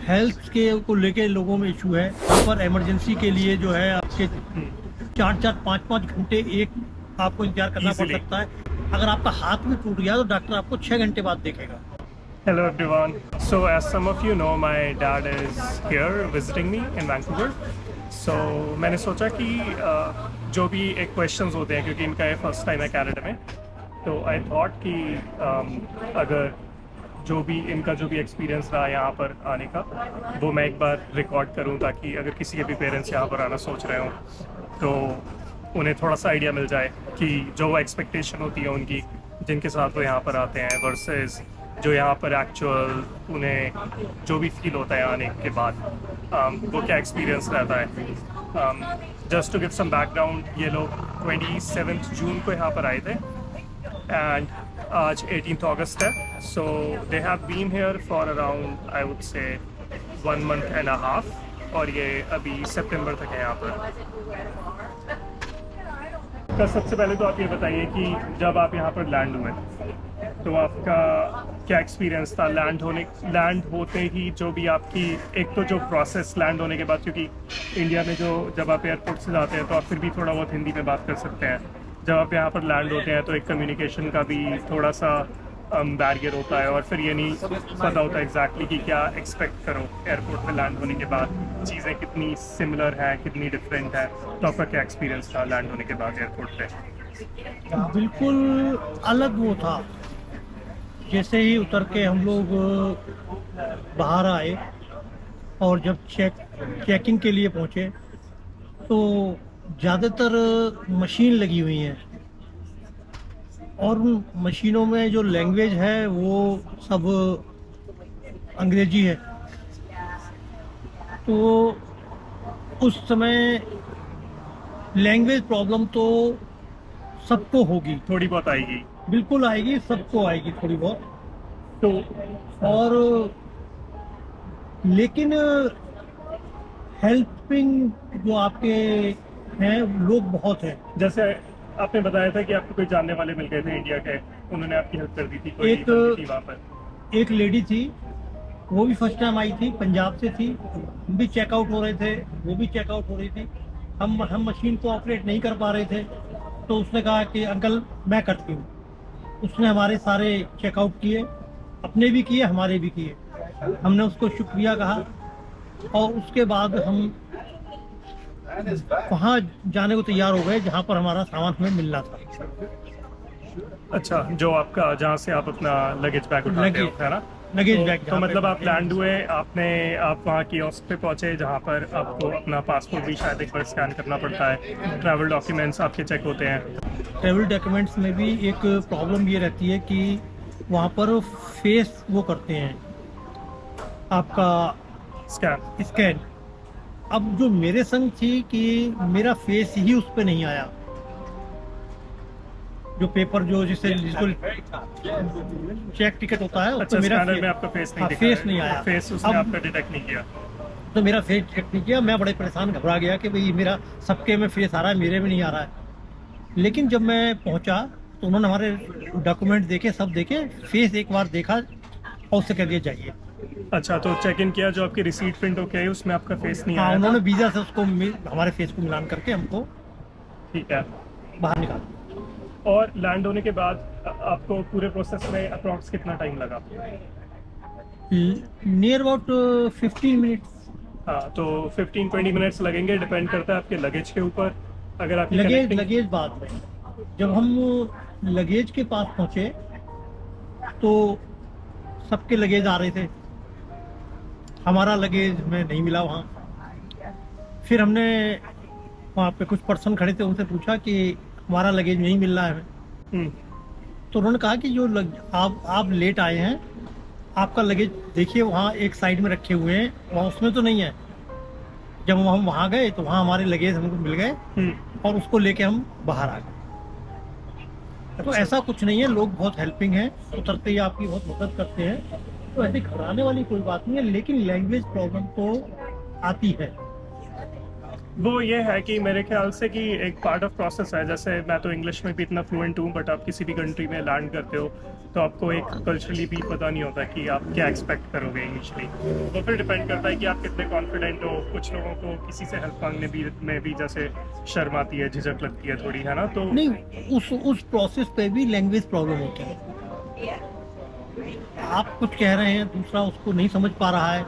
Health के को लेके लोगों में इशू है। यहाँ पर इमरजेंसी के लिए जो है आपके 4-4 5-5 घंटे एक आपको इंतजार करना पड़ Easily. सकता है। अगर आपका हाथ भी टूट गया तो डॉक्टर आपको 6 घंटे बाद देखेगा। Hello everyone. So as some of you know, my dad is here visiting me in Vancouver. So मैंने सोचा कि जो भी एक questions होते हैं क्योंकि इनका ये फर्स्ट टाइम है कनाडा में, तो आई थॉट कि अगर जो भी इनका जो भी एक्सपीरियंस रहा यहाँ पर आने का वो मैं एक बार रिकॉर्ड करूँ ताकि अगर किसी के भी पेरेंट्स यहाँ पर आना सोच रहे हों तो उन्हें थोड़ा सा आइडिया मिल जाए कि जो एक्सपेक्टेशन होती है उनकी जिनके साथ वो यहाँ पर आते हैं वर्सेस जो यहाँ पर एक्चुअल उन्हें जो भी फील होता है आने के बाद वो क्या एक्सपीरियंस रहता है। Just to give some background, ये लोग 27 जून को यहाँ पर आए थे एंड आज 18th अगस्त है। So they have been here for around I would say 1 month and a half और ये अभी सितंबर तक है यहाँ पर। तो सबसे पहले तो आप ये बताइए कि जब आप यहाँ पर लैंड हुए तो आपका क्या एक्सपीरियंस था लैंड होते ही, जो भी आपकी एक तो जो प्रोसेस लैंड होने के बाद, क्योंकि इंडिया में जो जब आप एयरपोर्ट से जाते हैं तो आप फिर भी थोड़ा बहुत हिंदी में बात कर सकते हैं, जब आप यहाँ पर लैंड होते हैं तो एक कम्युनिकेशन का भी थोड़ा सा बैरियर होता है और फिर ये नहीं पता होता एग्जैक्टली कि क्या एक्सपेक्ट करो एयरपोर्ट पे लैंड होने के बाद, चीज़ें कितनी सिमिलर हैं कितनी डिफरेंट है। तो आपका क्या एक्सपीरियंस था लैंड होने के बाद एयरपोर्ट पे? बिल्कुल अलग वो था। जैसे ही उतर के हम लोग बाहर आए और जब चेकिंग के लिए पहुंचे तो ज़्यादातर मशीन लगी हुई हैं और उन मशीनों में जो लैंग्वेज है वो सब अंग्रेजी है। तो उस समय लैंग्वेज प्रॉब्लम तो सबको होगी, थोड़ी बहुत आएगी, बिल्कुल आएगी, सबको आएगी थोड़ी बहुत। तो और लेकिन हेल्पिंग जो आपके हैं लोग बहुत हैं। जैसे आपने बताया था कि आपको कोई जानने वाले मिल गए थे इंडिया के, उन्होंने आपकी हेल्प कर दी थी, कोई बंदी थी वहाँ पर? एक लेडी थी, वो भी फर्स्ट टाइम आई थी, पंजाब से थी। हम भी चेकआउट हो रहे थे, वो भी चेकआउट हो रही थी। हम मशीन को ऑपरेट नहीं कर पा रहे थे तो उसने कहा कि अंकल मैं करती हूँ। उसने हमारे सारे चेकआउट किए, अपने भी किए हमारे भी किए। हमने उसको शुक्रिया कहा और उसके बाद हम वहाँ जाने को तैयार हो गए जहाँ पर हमारा सामान हमें मिलना था। अच्छा, जो आपका जहाँ से आप अपना लगेज बैग उठाते हो, है ना? लगेज बैग तो मतलब आप लैंड हुए, आप वहाँ कियोस्क पे पहुँचे जहाँ पर आपको अपना पासपोर्ट भी शायद एक बार स्कैन करना पड़ता है, ट्रैवल डॉक्यूमेंट्स आपके चेक होते हैं। ट्रैवल डॉक्यूमेंट्स में भी एक प्रॉब्लम ये रहती है कि वहाँ पर फेस वो करते हैं आपका स्कैन। अब जो मेरे संग थी कि मेरा फेस ही उस पर नहीं आया, जो पेपर जो जिसको चेक टिकट होता है, अच्छा, मेरा स्कैनर में आपका फेस नहीं दिखा फेस है, नहीं आया, फेस उसने अब आपका डिटेक्ट नहीं किया। तो मेरा फेस चेक नहीं किया। मैं बड़े परेशान घबरा गया कि भाई मेरा सबके में फेस आ रहा है, मेरे में नहीं आ रहा है। लेकिन जब मैं पहुंचा तो उन्होंने हमारे डॉक्यूमेंट देखे, सब देखे, फेस एक बार देखा और उससे कह दिया जाइए। अच्छा, तो चेक इन किया, जो आपकी रिसीट प्रिंट होके आई उसमें आपका फेस नहीं हाँ, आया? उन्होंने वीज़ा से उसको हमारे फेस को मिलान करके हमको ठीक है। बाहर निकाला। और लैंड होने के बाद आपको पूरे प्रोसेस में अप्रॉक्स कितना टाइम लगा? Near about 15 minutes. हाँ, तो 15-20 मिनट्स लगेंगे, डिपेंड करता है आपके लगेज के ऊपर। अगर आपकी लगेज बाद में जब हम लगेज के पास पहुंचे तो सबके लगेज आ रहे थे, हमारा लगेज में नहीं मिला वहाँ। फिर हमने वहाँ पे कुछ पर्सन खड़े थे, उनसे पूछा कि हमारा लगेज नहीं मिल रहा है हमें। तो उन्होंने कहा कि जो आप लेट आए हैं, आपका लगेज देखिए वहाँ एक साइड में रखे हुए हैं, वहाँ उसमें तो नहीं है। जब हम वहाँ गए तो वहाँ हमारे लगेज हमको मिल गए और उसको लेके हम बाहर आ गए। तो ऐसा कुछ नहीं है, लोग बहुत हेल्पिंग हैं, उतरते ही आपकी बहुत मदद करते हैं, तो ऐसे घबराने वाली कोई बात नहीं है। लेकिन लैंग्वेज प्रॉब्लम तो आती है। वो ये है कि मेरे ख्याल से कि एक पार्ट ऑफ प्रोसेस है। जैसे मैं तो इंग्लिश में भी इतना फ्लुएंट हूँ, बट आप किसी भी कंट्री में लैंड करते हो तो आपको एक कल्चरली भी पता नहीं होता कि आप क्या एक्सपेक्ट करोगे इनिशियली। वो फिर डिपेंड करता है कि आप कितने कॉन्फिडेंट हो। कुछ लोगों को किसी से हेल्प मांगने भी में भी जैसे शर्म आती है, झिझक लगती है थोड़ी, है ना? तो नहीं, उस प्रोसेस पे भी लैंग्वेज प्रॉब्लम होती है। आप कुछ कह रहे हैं, दूसरा उसको नहीं समझ पा रहा है,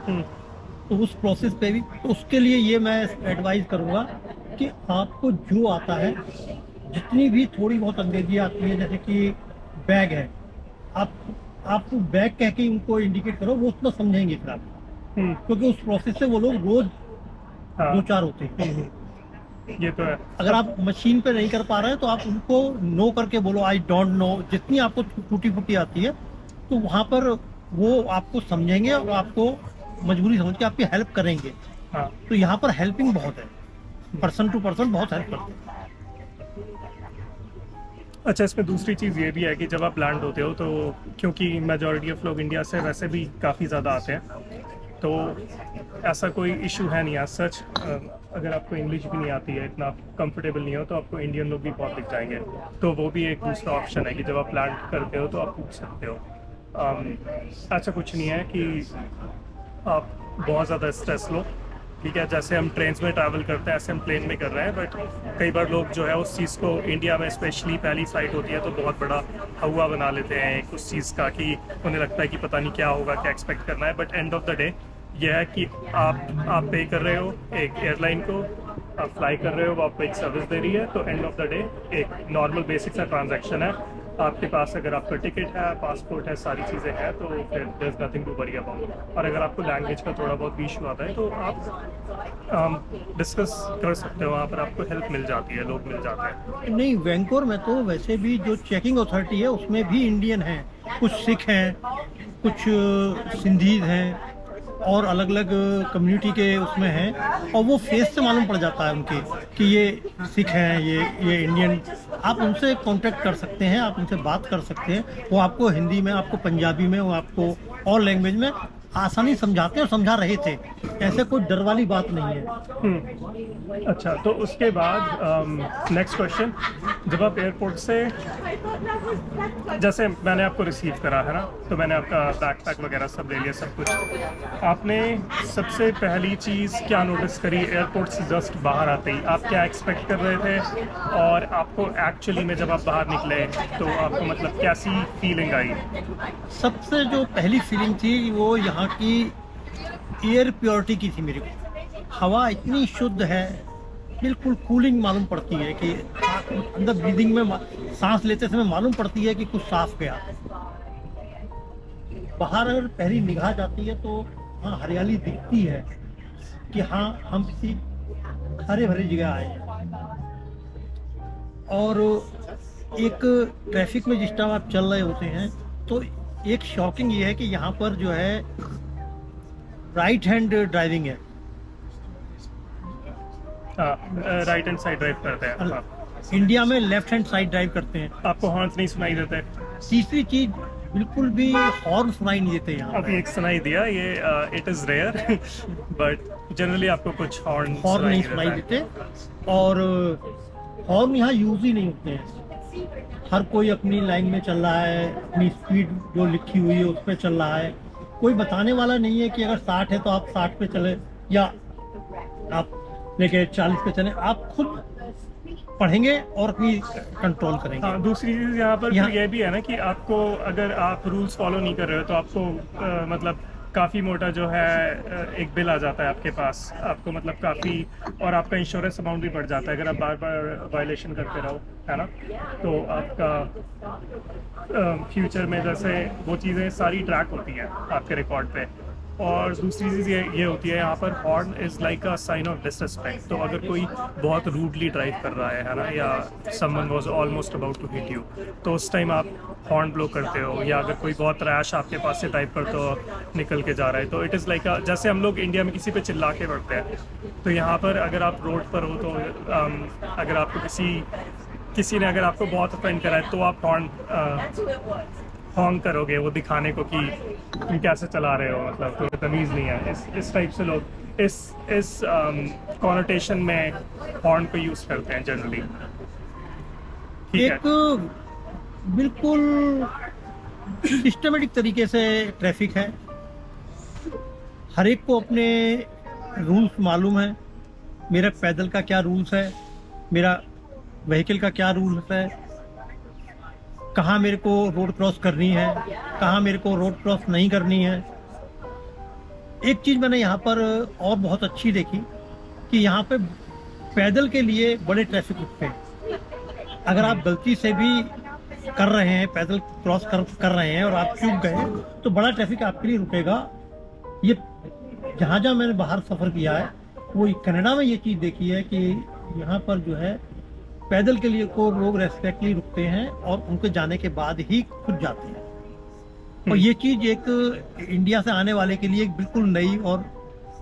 तो उस प्रोसेस पे भी, तो उसके लिए ये मैं एडवाइस करूँगा कि आपको जो आता है, जितनी भी थोड़ी बहुत अंग्रेजी आती है, जैसे कि बैग है, आप बैग कह के उनको इंडिकेट करो, वो उतना समझेंगे फिर आप, क्योंकि उस प्रोसेस से वो लोग रोज हाँ, दो चार होते हैं। ये तो है। अगर आप मशीन पे नहीं कर पा रहे हैं तो आप उनको नो करके बोलो आई डोंट नो, जितनी आपको टूटी फूटी आती है, तो वहाँ पर वो आपको समझेंगे और आपको मजबूरी समझ के आपकी हेल्प करेंगे। हाँ, तो यहाँ पर हेल्पिंग बहुत है, पर्सन टू पर्सन बहुत हेल्प करते हैं। अच्छा, इसमें दूसरी चीज़ ये भी है कि जब आप लैंड होते हो तो क्योंकि मेजॉरिटी ऑफ लोग इंडिया से वैसे भी काफ़ी ज़्यादा आते हैं, तो ऐसा कोई इशू है नहीं। आज सच अगर आपको इंग्लिश भी नहीं आती है, इतना कंफर्टेबल नहीं हो, तो आपको इंडियन लोग भी बहुत दिख जाएंगे। तो वो भी एक दूसरा ऑप्शन है कि जब आप लैंड करते हो तो आप पूछ सकते हो। ऐसा कुछ नहीं है कि आप बहुत ज़्यादा स्ट्रेस लो, ठीक है? जैसे हम ट्रेन में ट्रैवल करते हैं ऐसे हम प्लेन में कर रहे हैं, बट कई बार लोग जो है उस चीज़ को, इंडिया में स्पेशली पहली फ्लाइट होती है तो बहुत बड़ा हवा बना लेते हैं एक उस चीज़ का, कि उन्हें लगता है कि पता नहीं क्या होगा, क्या एक्सपेक्ट करना है। But end of the day यह है कि आप पे कर रहे हो एक एयरलाइन को, आप फ्लाई कर रहे हो, वो आपको एक सर्विस दे रही है, तो एंड ऑफ द डे एक नॉर्मल बेसिक सा ट्रांजैक्शन है। आपके पास अगर आपका टिकट है, पासपोर्ट है, सारी चीज़ें हैं, तो फिर there is nothing to worry about. और अगर आपको लैंग्वेज का थोड़ा बहुत भी इशू आता है तो आप डिस्कस कर सकते हो, वहाँ पर आपको हेल्प मिल जाती है, लोग मिल जाते हैं। नहीं, वैंकूवर में तो वैसे भी जो चेकिंग अथॉरिटी है उसमें भी इंडियन हैं, कुछ सिख हैं, कुछ सिंधी हैं, और अलग अलग कम्युनिटी के उसमें हैं, और वो फेस से मालूम पड़ जाता है उनके कि ये सिख हैं, ये इंडियन। आप उनसे कांटेक्ट कर सकते हैं, आप उनसे बात कर सकते हैं, वो आपको हिंदी में, आपको पंजाबी में, वो आपको और लैंग्वेज में आसानी समझाते हैं और समझा रहे थे। ऐसे कोई डर वाली बात नहीं है। अच्छा, तो उसके बाद नेक्स्ट क्वेश्चन, जब आप एयरपोर्ट से, जैसे मैंने आपको रिसीव करा है ना, तो मैंने आपका बैकपैक वगैरह सब ले लिया, सब कुछ, आपने सबसे पहली चीज़ क्या नोटिस करी एयरपोर्ट से जस्ट बाहर आते ही? आप क्या एक्सपेक्ट कर रहे थे, और आपको एक्चुअली में जब आप बाहर निकले तो आपको मतलब कैसी फीलिंग आई? सबसे जो पहली फीलिंग थी वो यहाँ की एयर प्योरिटी की थी। मेरे को हवा इतनी शुद्ध है, बिल्कुल कूलिंग मालूम पड़ती है कि अंदर ब्रीदिंग में, सांस लेते समय मालूम पड़ती है कि कुछ साफ गया। बाहर अगर पहली निगाह जाती है तो हाँ, हरियाली दिखती है कि हाँ, हम किसी हरे भरी जगह आए हैं। और एक ट्रैफिक में जिस टाइम आप चल रहे होते हैं तो एक शॉकिंग ये है कि यहाँ पर जो है राइट हैंड ड्राइविंग है। राइट हैंड साइड ड्राइव करते हैं। हाँ। इंडिया में लेफ्ट हैंड साइड ड्राइव करते हैं। आपको हॉर्न्स नहीं सुनाई देते? तीसरी चीज, बिल्कुल भी हॉर्न सुनाई नहीं देते यहाँ। अभी एक सुनाई दिया, ये it is rare, but generally आपको कुछ हॉर्न नहीं सुनाई देते, और हॉर्न यहाँ यूज ही नहीं होते हैं। हर कोई अपनी लाइन में चल रहा है, अपनी स्पीड जो लिखी हुई है उस पर चल रहा है। कोई बताने वाला नहीं है कि अगर 60 है तो आप 60 पे चले, या आप लेके 40 पे चले। आप खुद पढ़ेंगे और अपनी कंट्रोल करेंगे। हाँ, दूसरी चीज़ यहाँ पर ये भी है ना कि आपको, अगर आप रूल्स फॉलो नहीं कर रहे हो तो आपको मतलब काफ़ी मोटा जो है एक बिल आ जाता है आपके पास, आपको मतलब काफ़ी, और आपका इंश्योरेंस अमाउंट भी बढ़ जाता है अगर आप बार बार वायलेशन करते रहो, है ना? तो आपका फ्यूचर में जैसे वो चीज़ें सारी ट्रैक होती हैं आपके रिकॉर्ड पे। और दूसरी चीज़ ये होती है यहाँ पर, horn is like a sign of disrespect. तो अगर कोई बहुत रूडली ड्राइव कर रहा है ना, या someone was almost about to hit you, तो उस टाइम आप हॉर्न ब्लो करते हो, या अगर कोई बहुत रैश आपके पास से टाइप करते हो निकल के जा रहा है, तो इट इज़ लाइक जैसे हम लोग इंडिया में किसी पे चिल्ला के बढ़ते हैं, तो यहाँ पर अगर आप रोड पर हो तो अगर आपको किसी ने अगर आपको बहुत ऑफेंड करा है तो आप हॉन्ग करोगे वो दिखाने को कि तुम कैसे चला रहे हो, मतलब तुम्हें तमीज़ नहीं है, इस टाइप से लोग इस कॉनोटेशन में हॉर्न को यूज़ करते हैं जनरली। ठीक एक है। बिल्कुल सिस्टमेटिक तरीके से ट्रैफिक है, हर एक को अपने रूल्स मालूम है। मेरा पैदल का क्या रूल्स है, मेरा व्हीकल का क्या रूल्स है, कहाँ मेरे को रोड क्रॉस करनी है, कहाँ मेरे को रोड क्रॉस नहीं करनी है। एक चीज़ मैंने यहाँ पर और बहुत अच्छी देखी कि यहाँ पे पैदल के लिए बड़े ट्रैफिक रुकते हैं। अगर आप गलती से भी कर रहे हैं, पैदल क्रॉस कर रहे हैं और आप चूक गए तो बड़ा ट्रैफिक आपके लिए रुकेगा। ये जहाँ जहाँ मैंने बाहर सफ़र किया है, वो कनाडा में ये चीज़ देखी है कि यहाँ पर जो है पैदल के लिए को लोग रेस्पेक्टली रुकते हैं और उनके जाने के बाद ही खुद जाते हैं। और ये चीज़ एक इंडिया से आने वाले के लिए बिल्कुल नई और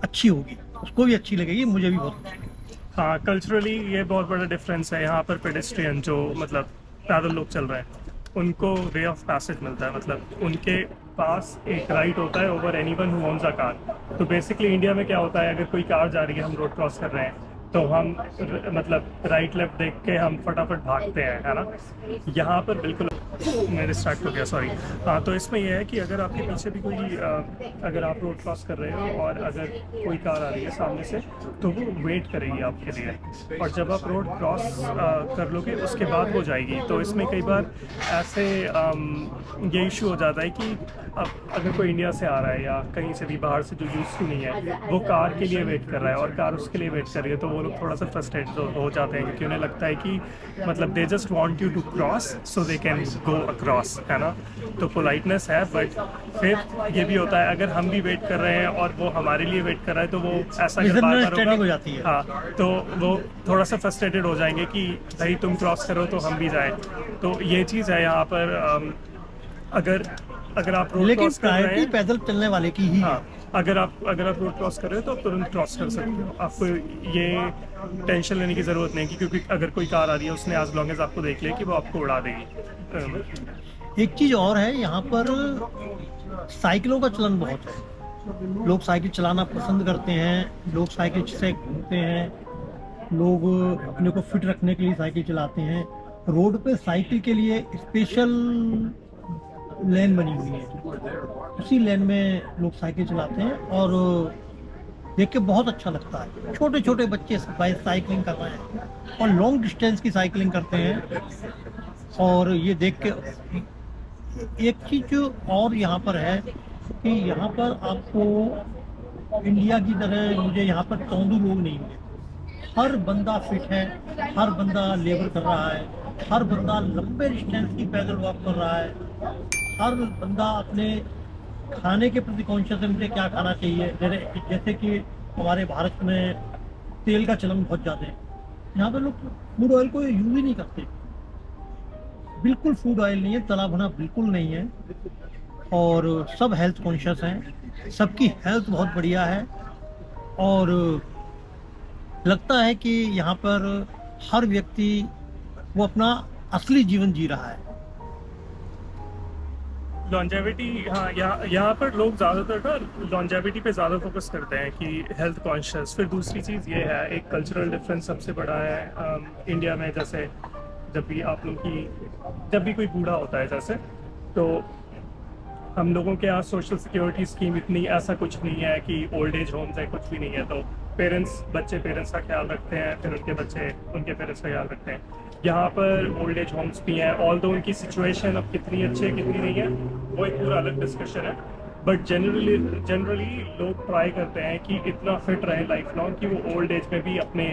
अच्छी होगी, उसको भी अच्छी लगेगी, मुझे भी बहुत अच्छी लगेगी। हाँ, कल्चरली ये बहुत बड़ा डिफरेंस है। यहाँ पर पेडेस्ट्रियन जो मतलब पैदल लोग चल रहे हैं, उनको वे ऑफ पैसेज मिलता है, मतलब उनके पास एक राइट होता है over anyone who owns a car. तो बेसिकली इंडिया में क्या होता है, अगर कोई कार जा रही है, हम रोड क्रॉस कर रहे हैं, तो हम मतलब राइट लेफ्ट देख के हम फटाफट भागते हैं, है ना। यहाँ पर बिल्कुल मेरे स्टार्ट हो गया, सॉरी। हाँ, तो इसमें यह है कि अगर आपके पीछे भी कोई अगर आप रोड क्रॉस कर रहे हो और अगर कोई कार आ रही है सामने से, तो वो वेट करेगी आपके लिए, और जब आप रोड क्रॉस कर लोगे उसके बाद वो जाएगी। तो इसमें कई बार ऐसे ये इशू हो जाता है कि अब अगर कोई इंडिया से आ रहा है या कहीं से भी बाहर से जो यूज़ टू नहीं है, वो कार के लिए वेट कर रहा है और कार उसके लिए वेट कर रही है, तो वो लोग थोड़ा सा फ्रस्ट्रेटेड हो जाते हैं, क्योंकि उन्हें लगता है कि मतलब they just want you to cross so they can go across, है ना। तो पोलाइटनेस है, बट फिर ये भी होता है अगर हम भी वेट कर रहे हैं और वो हमारे लिए वेट कर रहा है, तो वो ऐसा अगर बार बार हो होगा, जाती है। हाँ, तो वो थोड़ा सा फ्रस्ट्रेटेड हो जाएंगे कि भाई तुम क्रॉस करो तो हम भी जाएं। तो ये चीज़ है यहाँ पर। अगर आप रोड लेकिन क्रॉस कर रहे प्रायोरिटी हैं, पैदल चलने वाले की ही है। हाँ, अगर आप रोड क्रॉस कर रहे हो तो आप तुरंत क्रॉस कर सकते हो, आपको ये टेंशन लेने की ज़रूरत नहीं है, क्योंकि अगर कोई कार आ रही है उसने एज लॉन्ग एज आपको देख लिया कि वो आपको उड़ा देगी। एक चीज़ और है, यहाँ पर साइकिलों का चलन बहुत है। लोग साइकिल चलाना पसंद करते हैं, लोग साइकिल से घूमते हैं, लोग अपने को फिट रखने के लिए साइकिल चलाते हैं। रोड पे साइकिल के लिए स्पेशल लेन बनी हुई है, उसी लेन में लोग साइकिल चलाते हैं और देख के बहुत अच्छा लगता है। छोटे छोटे बच्चे साइकिलिंग कर रहे हैं और लॉन्ग डिस्टेंस की साइकिलिंग करते हैं, और ये देख के एक चीज और यहाँ पर है कि यहाँ पर आपको इंडिया की तरह मुझे यहाँ पर तोंदू लोग नहीं मिले। हर बंदा फिट है, हर बंदा लेबर कर रहा है, हर बंदा लंबे डिस्टेंस की पैदल वॉक कर रहा है, हर बंदा अपने खाने के प्रति कॉन्शियस है, मुझे क्या खाना चाहिए। जैसे कि हमारे भारत में तेल का चलन बहुत ज़्यादा है, यहाँ पे लोग फूड ऑयल को यूज ही नहीं करते, बिल्कुल फूड ऑयल नहीं है, तला भुना बिल्कुल नहीं है, और सब हेल्थ कॉन्शियस हैं, सबकी हेल्थ बहुत बढ़िया है। और लगता है कि यहाँ पर हर व्यक्ति वो अपना असली जीवन जी रहा है। लॉन्जेविटी, हाँ, यहाँ पर लोग ज़्यादातर ना लॉन्जेविटी पे ज़्यादा फोकस करते हैं कि हेल्थ कॉन्शियस। फिर दूसरी चीज़ ये है, एक कल्चरल डिफरेंस सबसे बड़ा है इंडिया में। जैसे जब भी कोई बूढ़ा होता है, जैसे तो हम लोगों के यहाँ सोशल सिक्योरिटी स्कीम इतनी ऐसा कुछ नहीं है कि ओल्ड एज होम्स है, कुछ भी नहीं है। तो बच्चे पेरेंट्स का ख्याल रखते हैं, फिर उनके बच्चे उनके पेरेंट्स का ख्याल रखते हैं। यहाँ पर ओल्ड एज होम्स भी हैं, ऑल दो उनकी सिचुएशन अब कितनी अच्छी है कितनी नहीं है वो एक पूरा अलग डिस्कशन है। बट जनरली लोग ट्राई करते हैं कि इतना फिट रहे लाइफ लॉन्ग कि वो ओल्ड एज में भी अपने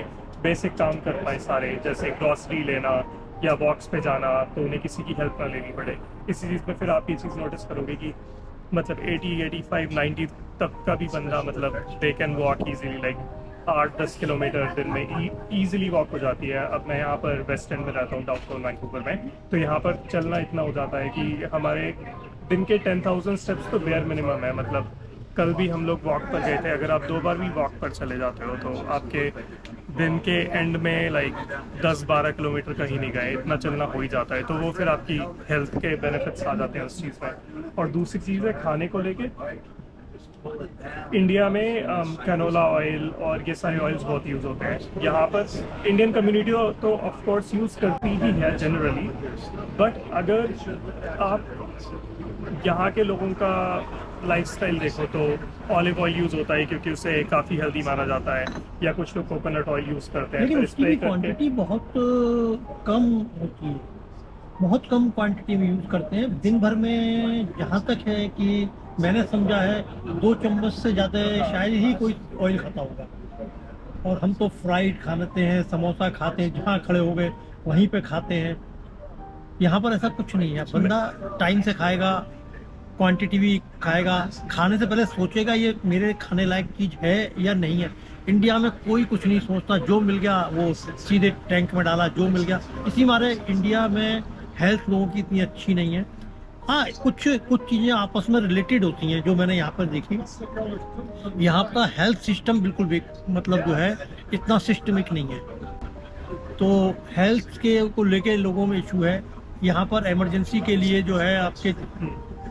बेसिक काम कर पाए सारे, जैसे ग्रॉसरी लेना या वॉक्स पे जाना, तो उन्हें किसी की हेल्प ना लेनी पड़े। इसी चीज़ में फिर आप ये चीज़ नोटिस करोगे कि मतलब 80, 85, 90 तक का भी बंदा मतलब they can walk easily, like 8-10 kilometre दिन में ईजिली वॉक हो जाती है। अब मैं यहाँ पर वेस्ट एंड में रहता हूँ, डाउनटाउन वैंकूवर में, तो यहाँ पर चलना इतना हो जाता है कि हमारे दिन के 10,000 स्टेप्स तो बेयर मिनिमम है। मतलब कल भी हम लोग वॉक पर गए थे। अगर आप 2 बार भी वॉक पर चले जाते हो तो आपके दिन के एंड में लाइक 10-12 किलोमीटर कहीं नहीं गए, इतना चलना हो ही जाता है। तो वो फिर आपकी हेल्थ के बेनिफिट्स आ जाते हैं उस चीज़ में। और दूसरी चीज़ है खाने को लेके, इंडिया में कैनोला ऑयल और ये सारे ऑयल्स बहुत यूज़ होते हैं। यहाँ पर इंडियन कम्युनिटी तो ऑफ कोर्स यूज़ करती ही है जनरली, बट अगर आप यहाँ के लोगों का लाइफस्टाइल देखो तो ऑलिव ऑयल यूज़ होता है क्योंकि उसे काफ़ी हेल्दी माना जाता है, या कुछ लोग कोकोनट ऑयल यूज़ करते हैं। लेकिन तो उसकी भी क्वांटिटी बहुत कम होती है, बहुत कम क्वांटिटी में यूज़ करते हैं। दिन भर में जहाँ तक है कि मैंने समझा है 2 चम्मच से ज़्यादा शायद ही कोई ऑयल खाता होगा। और हम तो फ्राइड खाते हैं, समोसा खाते हैं, जहाँ खड़े हो गए वहीं पे खाते हैं। यहाँ पर ऐसा कुछ नहीं है, बंदा टाइम से खाएगा, क्वांटिटी भी खाएगा, खाने से पहले सोचेगा ये मेरे खाने लायक चीज़ है या नहीं है। इंडिया में कोई कुछ नहीं सोचता, जो मिल गया वो सीधे टैंक में डाला, जो मिल गया। इसी मारे इंडिया में हेल्थ लोगों की इतनी अच्छी नहीं है। हाँ, कुछ चीज़ें आपस में रिलेटेड होती हैं जो मैंने यहाँ पर देखी। यहाँ का हेल्थ सिस्टम बिल्कुल मतलब जो है इतना सिस्टमिक नहीं है। तो हेल्थ के को लेके लोगों में इशू है। यहाँ पर इमरजेंसी के लिए जो है आपके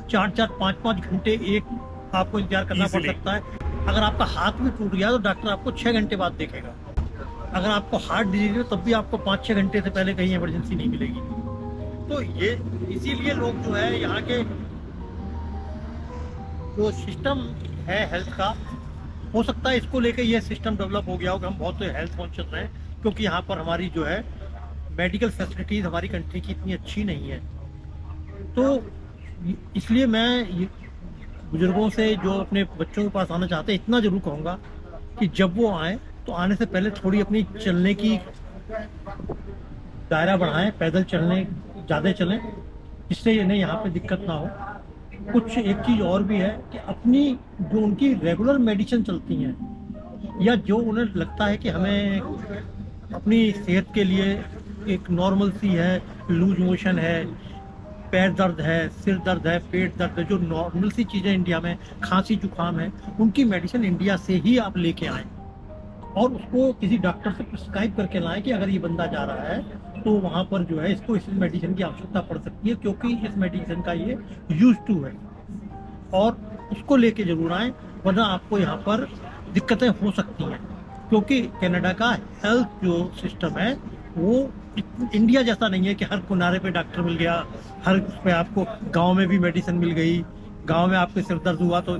4-4, 5-5 घंटे एक आपको इंतजार करना पड़ सकता है। अगर आपका हाथ भी टूट गया तो डॉक्टर आपको 6 घंटे बाद देखेगा। अगर आपको हार्ट डिजीज है तब भी आपको 5-6 घंटे से पहले कहीं इमरजेंसी नहीं मिलेगी। तो ये इसीलिए लोग जो है यहाँ के जो सिस्टम है हेल्थ का, हो सकता है इसको लेके ये सिस्टम डेवलप हो गया हो कि हम बहुत हेल्थ कॉन्शियस हैं, क्योंकि यहाँ पर हमारी जो है मेडिकल फैसिलिटीज़ हमारी कंट्री की इतनी अच्छी नहीं है। तो इसलिए मैं बुजुर्गों से जो अपने बच्चों के पास आना चाहते हैं इतना ज़रूर कहूँगा कि जब वो आए तो आने से पहले थोड़ी अपनी चलने की दायरा बढ़ाएं, पैदल चलने ज़्यादा चलें, जिससे इन्हें यहाँ पे दिक्कत ना हो। कुछ एक चीज़ और भी है कि अपनी जो उनकी रेगुलर मेडिसिन चलती हैं, या जो उन्हें लगता है कि हमें अपनी सेहत के लिए एक नॉर्मल सी है, लूज मोशन है, पैर दर्द है, सिर दर्द है, पेट दर्द है, जो नॉर्मल सी चीज़ें इंडिया में, खांसी जुकाम है, उनकी मेडिसिन इंडिया से ही आप लेके आएँ और उसको किसी डॉक्टर से प्रिस्क्राइब करके लाएं कि अगर ये बंदा जा रहा है तो वहाँ पर जो है इसको इस मेडिसिन की आवश्यकता पड़ सकती है, क्योंकि इस मेडिसिन का ये यूज टू है, और उसको लेके जरूर आएँ, वरना आपको यहाँ पर दिक्कतें हो सकती हैं। क्योंकि कनाडा का हेल्थ जो सिस्टम है वो इंडिया जैसा नहीं है कि हर किनारे पे डॉक्टर मिल गया, हर उस पे आपको गांव में भी मेडिसिन मिल गई। गांव में आपके सिर दर्द हुआ तो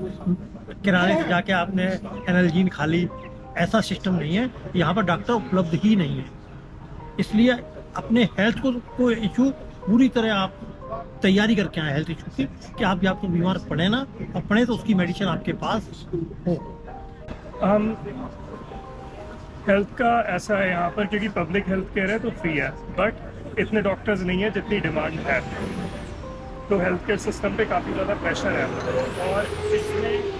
किराने से जाके आपने एनाल्जीन खा ली, ऐसा सिस्टम नहीं है। यहाँ पर डॉक्टर उपलब्ध ही नहीं है। इसलिए अपने हेल्थ को इशू पूरी तरह आप तैयारी करके आए हेल्थ इशू की, कि आप या तो बीमार पड़े ना, और पड़े तो उसकी मेडिसिन आपके पास हो। हेल्थ का ऐसा है यहाँ पर, क्योंकि पब्लिक हेल्थ केयर है तो फ्री है, बट इतने डॉक्टर्स नहीं है जितनी डिमांड है। तो हेल्थ केयर सिस्टम पे काफ़ी ज़्यादा प्रेशर है। और इसमें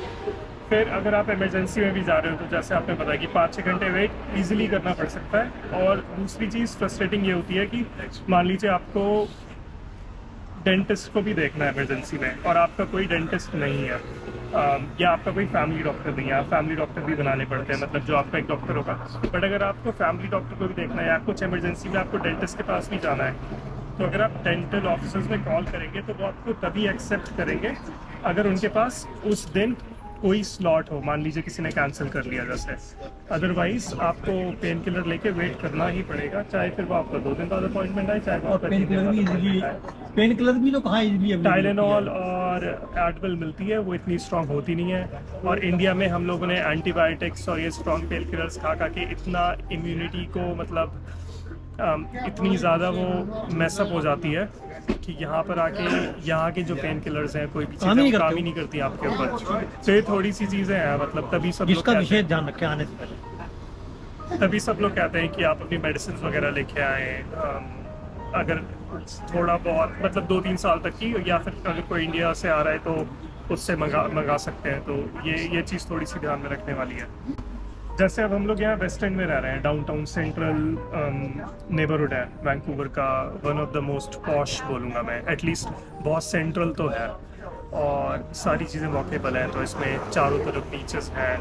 फिर अगर आप इमरजेंसी में भी जा रहे हो तो जैसे आपने बताया कि 5-6 घंटे वेट इजीली करना पड़ सकता है। और दूसरी चीज़ फ्रस्ट्रेटिंग ये होती है कि मान लीजिए आपको डेंटिस्ट को भी देखना है इमरजेंसी में, और आपका कोई डेंटिस्ट नहीं है, या आपका कोई फैमिली डॉक्टर नहीं है। आप फैमिली डॉक्टर भी बनाने पड़ते हैं, मतलब जो आपका एक डॉक्टर होगा। बट अगर आपको फैमिली डॉक्टर को भी देखना है या कुछ इमरजेंसी में आपको डेंटिस्ट के पास भी जाना है, तो अगर आप डेंटल ऑफिसर्स में कॉल करेंगे तो वो आपको तभी एक्सेप्ट करेंगे अगर उनके पास उस दिन कोई स्लॉट हो। मान लीजिए किसी ने कैंसिल कर लिया जैसे, अदरवाइज आपको पेन किलर लेके वेट करना ही पड़ेगा, चाहे फिर वो आपका 2 दिन बाद अपॉइंटमेंट आए, चाहे और पेन किलर भी तो कहाँ इजीली टाइलेनॉल और एडविल मिलती है, वो इतनी स्ट्रांग होती नहीं है। और इंडिया में हम लोगों ने एंटीबायोटिक्स और ये स्ट्रांग पेन किलर्स खा के इतना इम्यूनिटी को मतलब इतनी ज़्यादा वो मैसअप हो जाती है कि यहाँ पर आके यहाँ के जो पेन किलर्स हैं कोई भी चीज़ काम ही नहीं करती आपके ऊपर। तो ये थोड़ी सी चीज़ें हैं, मतलब तभी सब इसका विशेष ध्यान रखें आने से पहले। तभी सब लोग कहते हैं कि आप अपनी मेडिसिन वगैरह लेके आए, अगर थोड़ा बहुत मतलब 2-3 साल तक की, या फिर अगर कोई इंडिया से आ रहा है तो उससे मंगा सकते हैं। तो ये चीज़ थोड़ी सी ध्यान में रखने वाली है। जैसे अब हम लोग यहाँ वेस्ट एंड में रह रहे हैं, डाउनटाउन सेंट्रल नेबरहुड है वैंकूवर का, one of the most posh बोलूँगा मैं, एटलीस्ट बहुत सेंट्रल तो है। और सारी चीज़ें वॉकेबल हैं। तो इसमें चारों तरफ बीचेस हैं,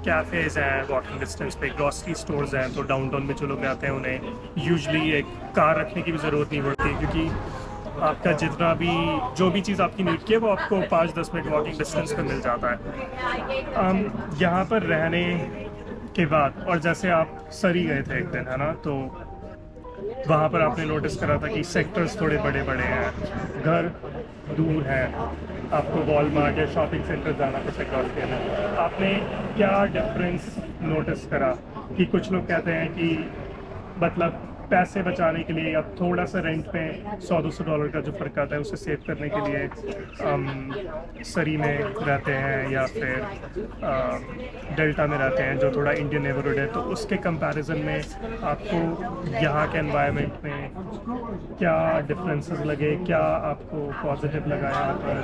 कैफ़ेज़ हैं वॉकिंग डिस्टेंस पे, ग्रॉसरी स्टोर्स हैं। तो डाउनटाउन में जो लोग आते हैं उन्हें यूजुअली एक कार रखने की भी ज़रूरत नहीं पड़ती, क्योंकि आपका जितना भी जो भी चीज़ आपकी नीड की है वो आपको 5-10 मिनट वॉकिंग डिस्टेंस पे मिल जाता है। यहाँ पर रहने के बाद, और जैसे आप सरी गए थे एक दिन, है ना, तो वहाँ पर आपने नोटिस करा था कि सेक्टर्स थोड़े बड़े बड़े हैं, घर दूर हैं, आपको वॉलमार्ट या शॉपिंग सेंटर जाना पड़ता क्रॉस करना। आपने क्या डिफरेंस नोटिस करा कि कुछ लोग कहते हैं कि मतलब पैसे बचाने के लिए या थोड़ा सा रेंट पे $100-200 का जो फ़र्क आता है उसे सेव करने के लिए सरी में रहते हैं या फिर डेल्टा में रहते हैं जो थोड़ा इंडियन नेबरहुड है। तो उसके कंपैरिजन में आपको यहाँ के एनवायरनमेंट में क्या डिफरेंसेस लगे, क्या आपको पॉजिटिव लगा यहाँ पर?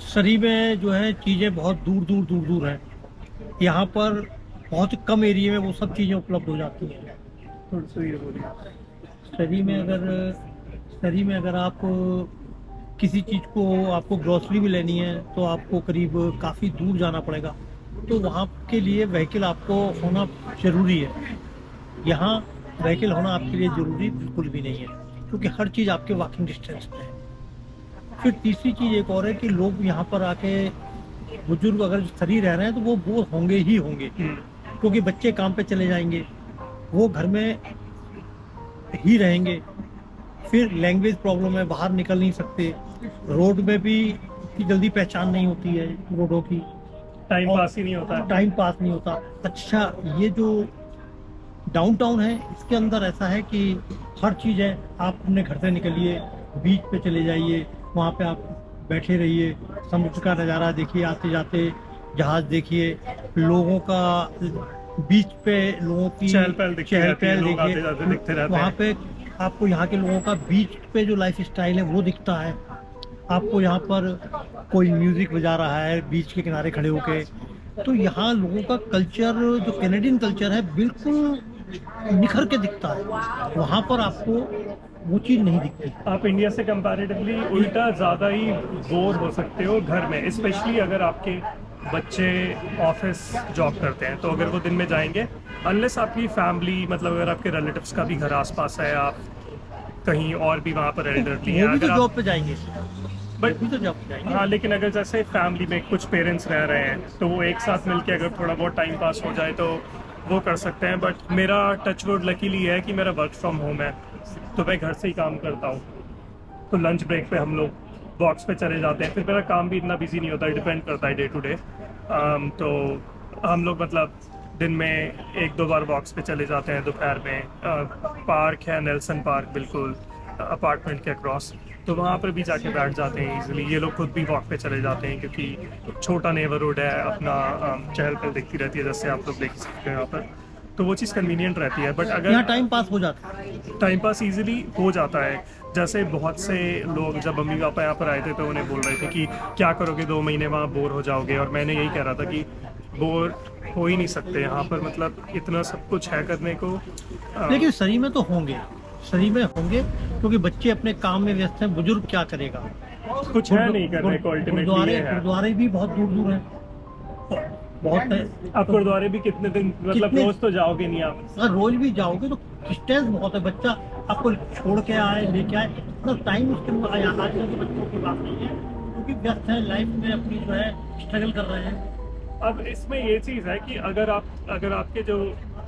सरी में जो है चीज़ें बहुत दूर दूर हैं। यहाँ पर बहुत कम एरिया में वो सब चीज़ें उपलब्ध हो जाती हैं। थोड़ा सा ये बोलिए। सरी में अगर आप किसी चीज़ को, आपको ग्रॉसरी भी लेनी है तो आपको करीब काफ़ी दूर जाना पड़ेगा, तो वहाँ के लिए व्हीकल आपको होना ज़रूरी है। यहाँ व्हीकल होना आपके लिए ज़रूरी बिल्कुल भी नहीं है, क्योंकि हर चीज़ आपके वॉकिंग डिस्टेंस पे है। फिर तीसरी चीज़ एक और है कि लोग यहाँ पर आके, बुजुर्ग अगर सरी रह रहे हैं तो वो बोर होंगे ही होंगे, क्योंकि बच्चे काम पे चले जाएंगे, वो घर में ही रहेंगे। फिर लैंग्वेज प्रॉब्लम है, बाहर निकल नहीं सकते, रोड में भी इतनी जल्दी पहचान नहीं होती है रोडों की, टाइम पास ही नहीं होता। टाइम पास नहीं होता। अच्छा, ये जो डाउनटाउन है इसके अंदर ऐसा है कि हर चीज़ है। आप अपने घर से निकलिए, बीच पे चले जाइए, वहाँ पे आप बैठे रहिए, समुद्र का नज़ारा देखिए, आते जाते जहाज देखिए, लोगों का बीच पे लोगों की चहल पहल देखिए, वहाँ पे आपको यहाँ के लोगों का बीच पे जो लाइफ स्टाइल है वो दिखता है। आपको यहाँ पर कोई म्यूजिक बजा रहा है बीच के किनारे खड़े होके, तो यहाँ लोगों का कल्चर, जो कैनेडियन कल्चर है, बिल्कुल निखर के दिखता है। वहाँ पर आपको वो चीज़ नहीं दिखती। आप इंडिया से कंपैरेटिवली उल्टा ज़्यादा ही बोर हो सकते हो घर में, स्पेशली अगर आपके बच्चे ऑफिस जॉब करते हैं। तो अगर वो दिन में जाएंगे, अनलेस आपकी फैमिली, मतलब अगर आपके रिलेटिव्स का भी घर आसपास है, आप कहीं और भी वहाँ पर एल्डरली हैं, वो भी तो अगर जॉब पे जाएंगे, बट भी तो जॉब पे जाएंगे। हाँ, लेकिन अगर जैसे फैमिली में कुछ पेरेंट्स रह रहे हैं तो वो एक साथ मिलके अगर थोड़ा बहुत टाइम पास हो जाए तो वो कर सकते हैं। बट मेरा टचवुड लकीली है कि मेरा वर्क फ्रॉम होम है, तो मैं घर से ही काम करता हूँ। तो लंच ब्रेक पे हम लोग वॉक्स पे चले जाते हैं। फिर मेरा काम भी इतना बिजी नहीं होता, डिपेंड करता है डे टू डे। तो हम लोग मतलब दिन में 1-2 बार वॉक्स पे चले जाते हैं। दोपहर में पार्क है, नेल्सन पार्क, बिल्कुल अपार्टमेंट के अक्रॉस, तो वहाँ पर भी जाके बैठ जाते हैं इजीली। ये लोग खुद भी वॉक पे चले जाते हैं, क्योंकि छोटा नेबरहुड है, अपना चहल पहल दिखती रहती है, जैसे आप लोग देख सकते हैं यहाँ पर। तो वो चीज़ कन्वीनियंट रहती है। बट अगर यहाँ टाइम पास हो जाता है, टाइम पास इजीली हो जाता है। जैसे बहुत से लोग जब मम्मी पापा यहाँ पर आए थे तो उन्हें बोल रहे थे कि क्या करोगे, 2 महीने वहाँ बोर हो जाओगे, और मैंने यही कह रहा था कि बोर हो ही नहीं सकते यहाँ पर, मतलब इतना सब कुछ है करने को। लेकिन सरी में तो होंगे, सरी में होंगे, क्योंकि बच्चे अपने काम में व्यस्त हैं। बुजुर्ग क्या करेगा, कुछ है नहीं करने को। अल्टीमेटली गुरुद्वारे भी बहुत दूर दूर हैं, बहुत है। आप गुरुद्वारे भी कितने दिन, मतलब रोज तो जाओगे नहीं आप? अगर रोज भी जाओगे तो डिस्टेंस बहुत है, बच्चा आपको छोड़ के आए, लेके आए, इतना टाइम उसके लिए आजकल के बच्चों की बात नहीं है, क्योंकि व्यस्त है लाइफ में, अपनी जो है स्ट्रगल कर रहे हैं। अब इसमें ये चीज़ है कि अगर आपके जो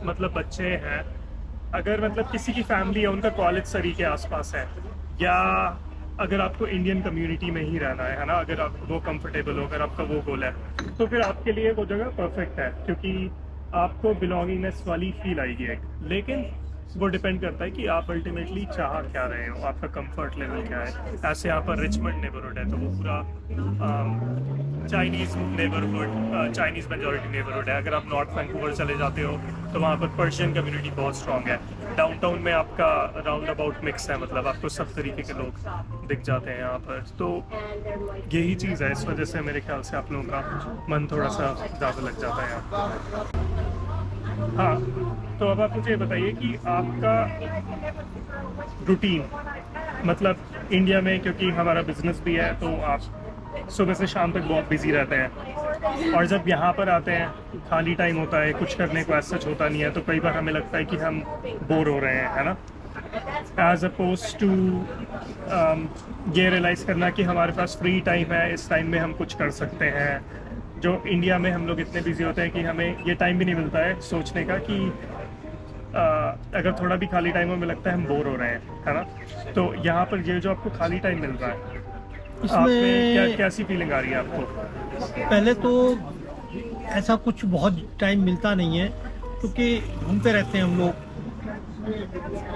मतलब बच्चे हैं, अगर मतलब किसी की फैमिली है, उनका कॉलेज सरी के आसपास है, या अगर आपको इंडियन कम्युनिटी में ही रहना है ना, अगर आप वो कंफर्टेबल हो, अगर आपका वो गोल है, तो फिर आपके लिए वो जगह परफेक्ट है, क्योंकि आपको बिलोंगिंगनेस वाली फील आएगी एक। लेकिन वो डिपेंड करता है कि आप अल्टीमेटली चाह क्या रहे हो, आपका कंफर्ट लेवल क्या है। ऐसे यहाँ पर रिचमंड नेबरहुड है, तो वो पूरा Chinese neighbourhood, Chinese majority neighbourhood है। अगर आप नॉर्थ वैंकूवर चले जाते हो तो वहाँ पर पर्शियन कम्युनिटी बहुत स्ट्रॉन्ग है। डाउनटाउन में आपका राउंड अबाउट मिक्स है, मतलब आपको सब तरीके के लोग दिख जाते हैं यहाँ पर। तो यही चीज़ है, इस वजह से मेरे ख्याल से आप लोगों का मन थोड़ा सा ज़्यादा लग जाता है यहाँ। हाँ, तो अब आप मुझे ये बताइए कि आपका रूटीन, मतलब इंडिया में क्योंकि हमारा बिजनेस भी है, तो आप सुबह से शाम तक बहुत बिजी रहते हैं, और जब यहाँ पर आते हैं खाली टाइम होता है, कुछ करने को ऐसा सच होता नहीं है, तो कई बार हमें लगता है कि हम बोर हो रहे हैं, है ना, एज अपोज टू ये रियलाइज़ करना कि हमारे पास फ्री टाइम है, इस टाइम में हम कुछ कर सकते हैं। जो इंडिया में हम लोग इतने बिजी होते हैं कि हमें ये टाइम भी नहीं मिलता है सोचने का कि अगर थोड़ा भी खाली टाइम हमें लगता है हम बोर हो रहे हैं, है ना। तो यहाँ पर ये जो आपको खाली टाइम मिल रहा है, इसमें क्या कैसी फीलिंग आ रही है आपको? पहले तो ऐसा कुछ बहुत टाइम मिलता नहीं है क्योंकि घूमते रहते हैं हम लोग,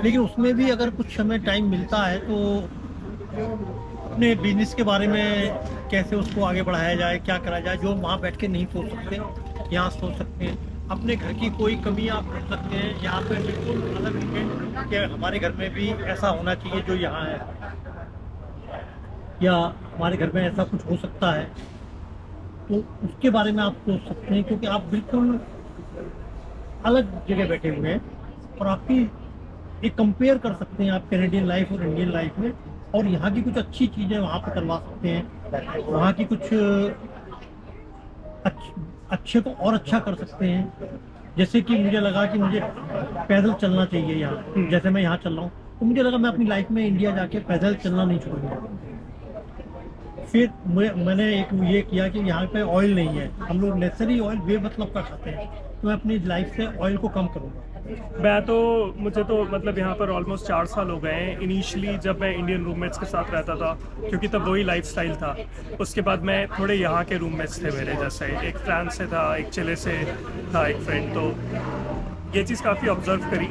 लेकिन उसमें भी अगर कुछ हमें टाइम मिलता है तो अपने बिजनेस के बारे में कैसे उसको आगे बढ़ाया जाए, क्या करा जाए, जो वहाँ बैठ के नहीं सोच सकते यहाँ सोच सकते हैं। अपने घर की कोई कमी आप कर सकते हैं, यहाँ पे बिल्कुल अलग है कि हमारे घर में भी ऐसा होना चाहिए जो यहाँ है, या हमारे घर में ऐसा कुछ हो सकता है, तो उसके बारे में आप सोच सकते हैं क्योंकि आप बिल्कुल अलग जगह बैठे हुए हैं और आपकी एक कंपेयर कर सकते हैं आप कैनेडियन लाइफ और इंडियन लाइफ में, और यहाँ की कुछ अच्छी चीज़ें वहाँ पर करवा सकते हैं, वहाँ की कुछ अच्छे को और अच्छा कर सकते हैं। जैसे कि मुझे लगा कि मुझे पैदल चलना चाहिए यहाँ, जैसे मैं यहाँ चल रहा हूँ, तो मुझे लगा मैं अपनी लाइफ में इंडिया जाके पैदल चलना नहीं छोड़ूंगा। फिर मैंने एक ये किया कि यहाँ पे ऑयल नहीं है, हम लोग नेचुरली ऑयल बेमतलब का खाते हैं, तो मैं अपनी लाइफ से ऑयल को कम करूँगा। मुझे तो मतलब यहाँ पर ऑलमोस्ट 4 साल हो गए हैं। इनिशियली जब मैं इंडियन रूममेट्स के साथ रहता था, क्योंकि तब वही लाइफस्टाइल था। उसके बाद मैं थोड़े यहाँ के रूममेट्स थे मेरे जैसे, एक फ्रांस से था, एक चिले से था एक फ्रेंड, तो ये चीज़ काफ़ी ऑब्जर्व करी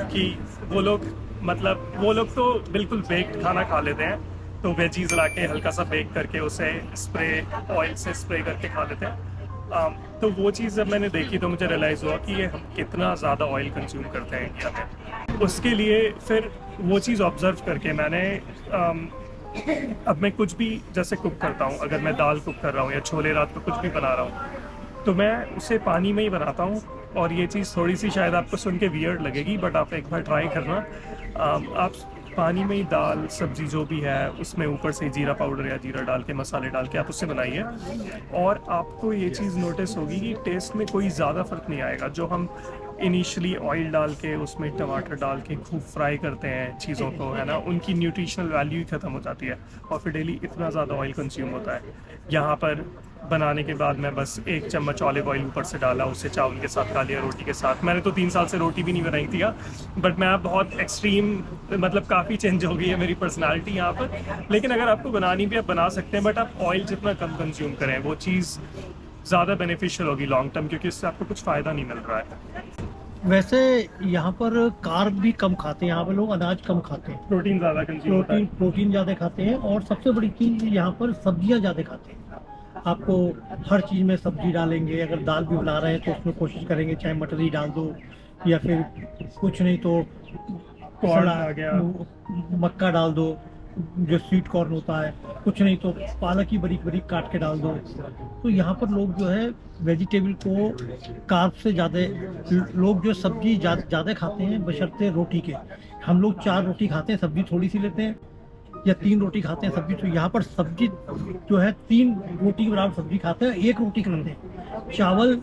कि वो लोग तो बिल्कुल बेक्ड खाना खा लेते हैं, तो वेजीज ला के हल्का सा बेक करके उसे ऑयल से स्प्रे करके खा लेते हैं। तो वो चीज़ जब मैंने देखी तो मुझे रियलाइज़ हुआ कि ये हम कितना ज़्यादा ऑयल कंज्यूम करते हैं इंडिया में। उसके लिए फिर वो चीज़ ऑब्ज़र्व करके मैंने अब मैं कुछ भी जैसे कुक करता हूँ, अगर मैं दाल कुक कर रहा हूँ या छोले रात को कुछ भी बना रहा हूँ, तो मैं उसे पानी में ही बनाता हूँ। और ये चीज़ थोड़ी सी शायद आपको सुन के वियर्ड लगेगी, बट आप एक बार ट्राई करना। आप पानी में ही दाल सब्जी जो भी है उसमें ऊपर से जीरा पाउडर या जीरा डाल के, मसाले डाल के आप उससे बनाइए, और आपको ये चीज़ नोटिस होगी कि टेस्ट में कोई ज़्यादा फ़र्क नहीं आएगा। जो हम इनिशियली ऑयल डाल के उसमें टमाटर डाल के खूब फ्राई करते हैं चीज़ों को, है ना, उनकी न्यूट्रिशनल वैल्यू ही ख़त्म हो जाती है, और फिर डेली इतना ज़्यादा ऑयल कंज्यूम होता है। यहाँ पर बनाने के बाद मैं बस 1 चम्मच ऑलिव ऑयल ऊपर से डाला, उसे चावल के साथ खा लिया, रोटी के साथ। मैंने तो 3 साल से रोटी भी नहीं बनाई थी, बट मैं बहुत एक्सट्रीम, मतलब काफ़ी चेंज हो गई है मेरी पर्सनालिटी यहाँ पर। लेकिन अगर आपको बनानी भी आप बना सकते हैं, बट आप ऑयल जितना कम कंज्यूम करें, वो चीज़ ज़्यादा बेनिफिशियल होगी लॉन्ग टर्म, क्योंकि इससे आपको कुछ फ़ायदा नहीं मिल रहा है। वैसे यहाँ पर कार्ब भी कम खाते हैं, यहाँ पर लोग अनाज कम खाते हैं, प्रोटीन ज़्यादा कंज्यूम होता है। प्रोटीन ज़्यादा खाते हैं, और सबसे बड़ी चीज़ यहाँ पर सब्जियाँ ज़्यादा खाते हैं। आपको हर चीज़ में सब्जी डालेंगे, अगर दाल भी बना रहे हैं तो उसमें कोशिश करेंगे चाहे मटर ही डाल दो, या फिर कुछ नहीं तो कॉर्न आ गया, मक्का डाल दो, जो स्वीट कॉर्न होता है, कुछ नहीं तो पालक ही बारीक बारीक काट के डाल दो। तो यहाँ पर लोग जो है वेजिटेबल को कार्ब से ज़्यादा, लोग जो सब्जी ज़्यादा खाते हैं बशर्ते रोटी के। हम लोग 4 रोटी खाते हैं, सब्जी थोड़ी सी लेते हैं, या 3 रोटी खाते हैं सब्जी। तो यहाँ पर सब्जी जो है 3 रोटी के बराबर सब्जी खाते हैं, 1 रोटी खाते हैं। चावल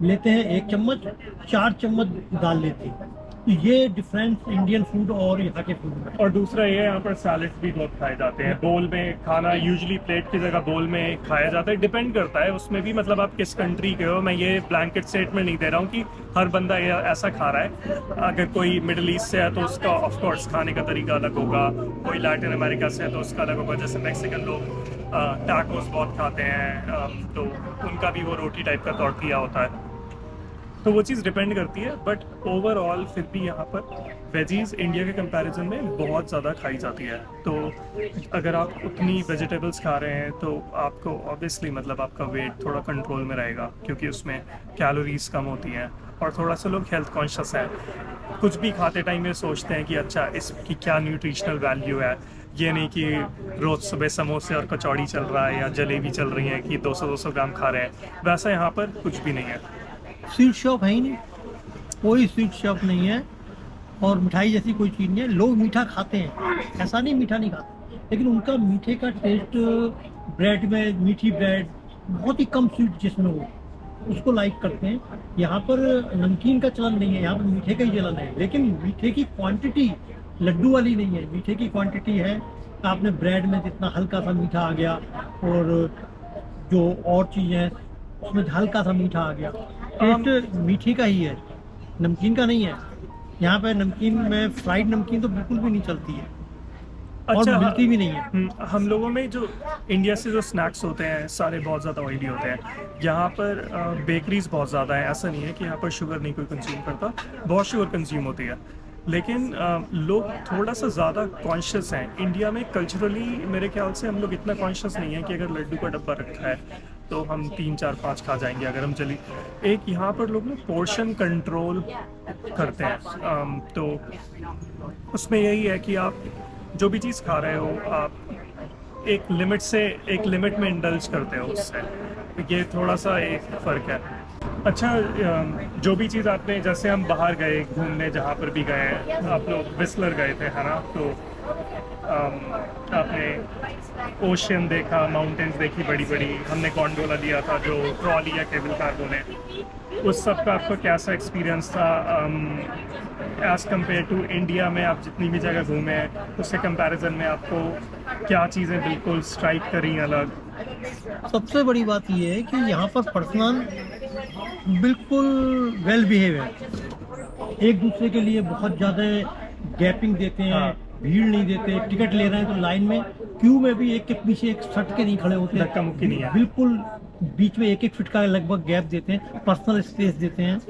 लेते हैं 1 चम्मच, 4 चम्मच दाल लेते हैं। तो ये डिफरेंस इंडियन फूड और यहाँ के फूड में। और दूसरा ये यहाँ पर सैलेड्स भी बहुत खाए जाते हैं। बोल में खाना यूजुअली प्लेट की जगह बोल में खाया जाता है, डिपेंड करता है उसमें भी, मतलब आप किस कंट्री के हो। मैं ये ब्लैंकेट स्टेटमेंट नहीं दे रहा हूँ कि हर बंदा ये ऐसा खा रहा है। अगर कोई मिडिल ईस्ट से है तो उसका ऑफ कोर्स खाने का तरीका अलग होगा, कोई लैटिन अमेरिका से है तो उसका अलग होगा। जैसे मैक्सिकन लोग टैकोस बहुत खाते हैं, तो उनका भी वो रोटी टाइप का तौर दिया होता है। तो वो चीज़ डिपेंड करती है, बट ओवरऑल फिर भी यहाँ पर वेजीज़ इंडिया के कंपैरिजन में बहुत ज़्यादा खाई जाती है। तो अगर आप उतनी वेजिटेबल्स खा रहे हैं तो आपको ऑब्वियसली मतलब आपका वेट थोड़ा कंट्रोल में रहेगा, क्योंकि उसमें कैलोरीज कम होती हैं, और थोड़ा सा लोग हेल्थ कॉन्शियस हैं। कुछ भी खाते टाइम ये सोचते हैं कि अच्छा इसकी क्या न्यूट्रिशनल वैल्यू है। ये नहीं कि रोज़ सुबह समोसे और कचौड़ी चल रहा है या जलेबी चल रही है कि 200-200 ग्राम खा रहे हैं, वैसा यहाँ पर कुछ भी नहीं है। स्वीट शॉप है ही नहीं, कोई स्वीट शॉप नहीं है, और मिठाई जैसी कोई चीज़ नहीं है। लोग मीठा खाते हैं, ऐसा नहीं मीठा नहीं खाते, लेकिन उनका मीठे का टेस्ट ब्रेड में मीठी ब्रेड, बहुत ही कम स्वीट जिसमें हो, उसको लाइक करते हैं। यहाँ पर नमकीन का चलन नहीं है, यहाँ पर मीठे का ही चलन है, लेकिन मीठे की क्वांटिटी लड्डू वाली नहीं है। मीठे की क्वांटिटी है, आपने ब्रेड में जितना हल्का सा मीठा आ गया, और जो और चीज़ें हैं उसमें हल्का सा मीठा आ गया, टेस्ट मीठे का ही है, नमकीन का नहीं है। यहाँ पे नमकीन में फ्राइड नमकीन तो बिल्कुल भी नहीं चलती है, और मिलती भी नहीं है। हम लोगों में जो इंडिया से जो स्नैक्स होते हैं सारे बहुत ज़्यादा ऑयली होते हैं। यहाँ पर बेकरीज बहुत ज़्यादा है, ऐसा नहीं है कि यहाँ पर शुगर नहीं कोई कंज्यूम करता, बहुत शुगर कंज्यूम होती है, लेकिन लोग थोड़ा सा ज़्यादा कॉन्शियस हैं। इंडिया में कल्चरली मेरे ख्याल से हम लोग इतना कॉन्शियस नहीं है कि अगर लड्डू का डब्बा रखा है तो हम 3 4 5 खा जाएंगे अगर हम चली। एक यहाँ पर लोग ना पोर्शन कंट्रोल करते हैं, तो उसमें यही है कि आप जो भी चीज़ खा रहे हो आप एक लिमिट में इंडल्ज करते हो उससे, ये थोड़ा सा एक फ़र्क है। अच्छा, जो भी चीज़ आपने, जैसे हम बाहर गए घूमने, जहाँ पर भी गए, आप लोग विस्लर गए थे है ना, तो आपने ओशियन देखा, माउंटेन्स देखी बड़ी बड़ी, हमने गोंडोला लिया था जो ट्रॉली या केबल कार बोले, उस सब का आपका कैसा एक्सपीरियंस था एज़ कम्पेयर टू इंडिया में? आप जितनी भी जगह घूमे हैं उससे कंपैरिजन में आपको क्या चीज़ें बिल्कुल स्ट्राइक करी अलग? सबसे बड़ी बात यह है कि यहाँ पर पर्सनल बिल्कुल वेल बिहेव है, एक दूसरे के लिए बहुत ज़्यादा गैपिंग देते हैं, हाँ। भीड़ नहीं देते। टिकट ले रहे हैं तो लाइन में क्यू में भी एक के पीछे एक सट के नहीं खड़े होते, धक्का मुक्की नहीं है, बिल्कुल बीच में 1 1 फीट का लगभग गैप देते हैं, पर्सनल स्पेस देते हैं,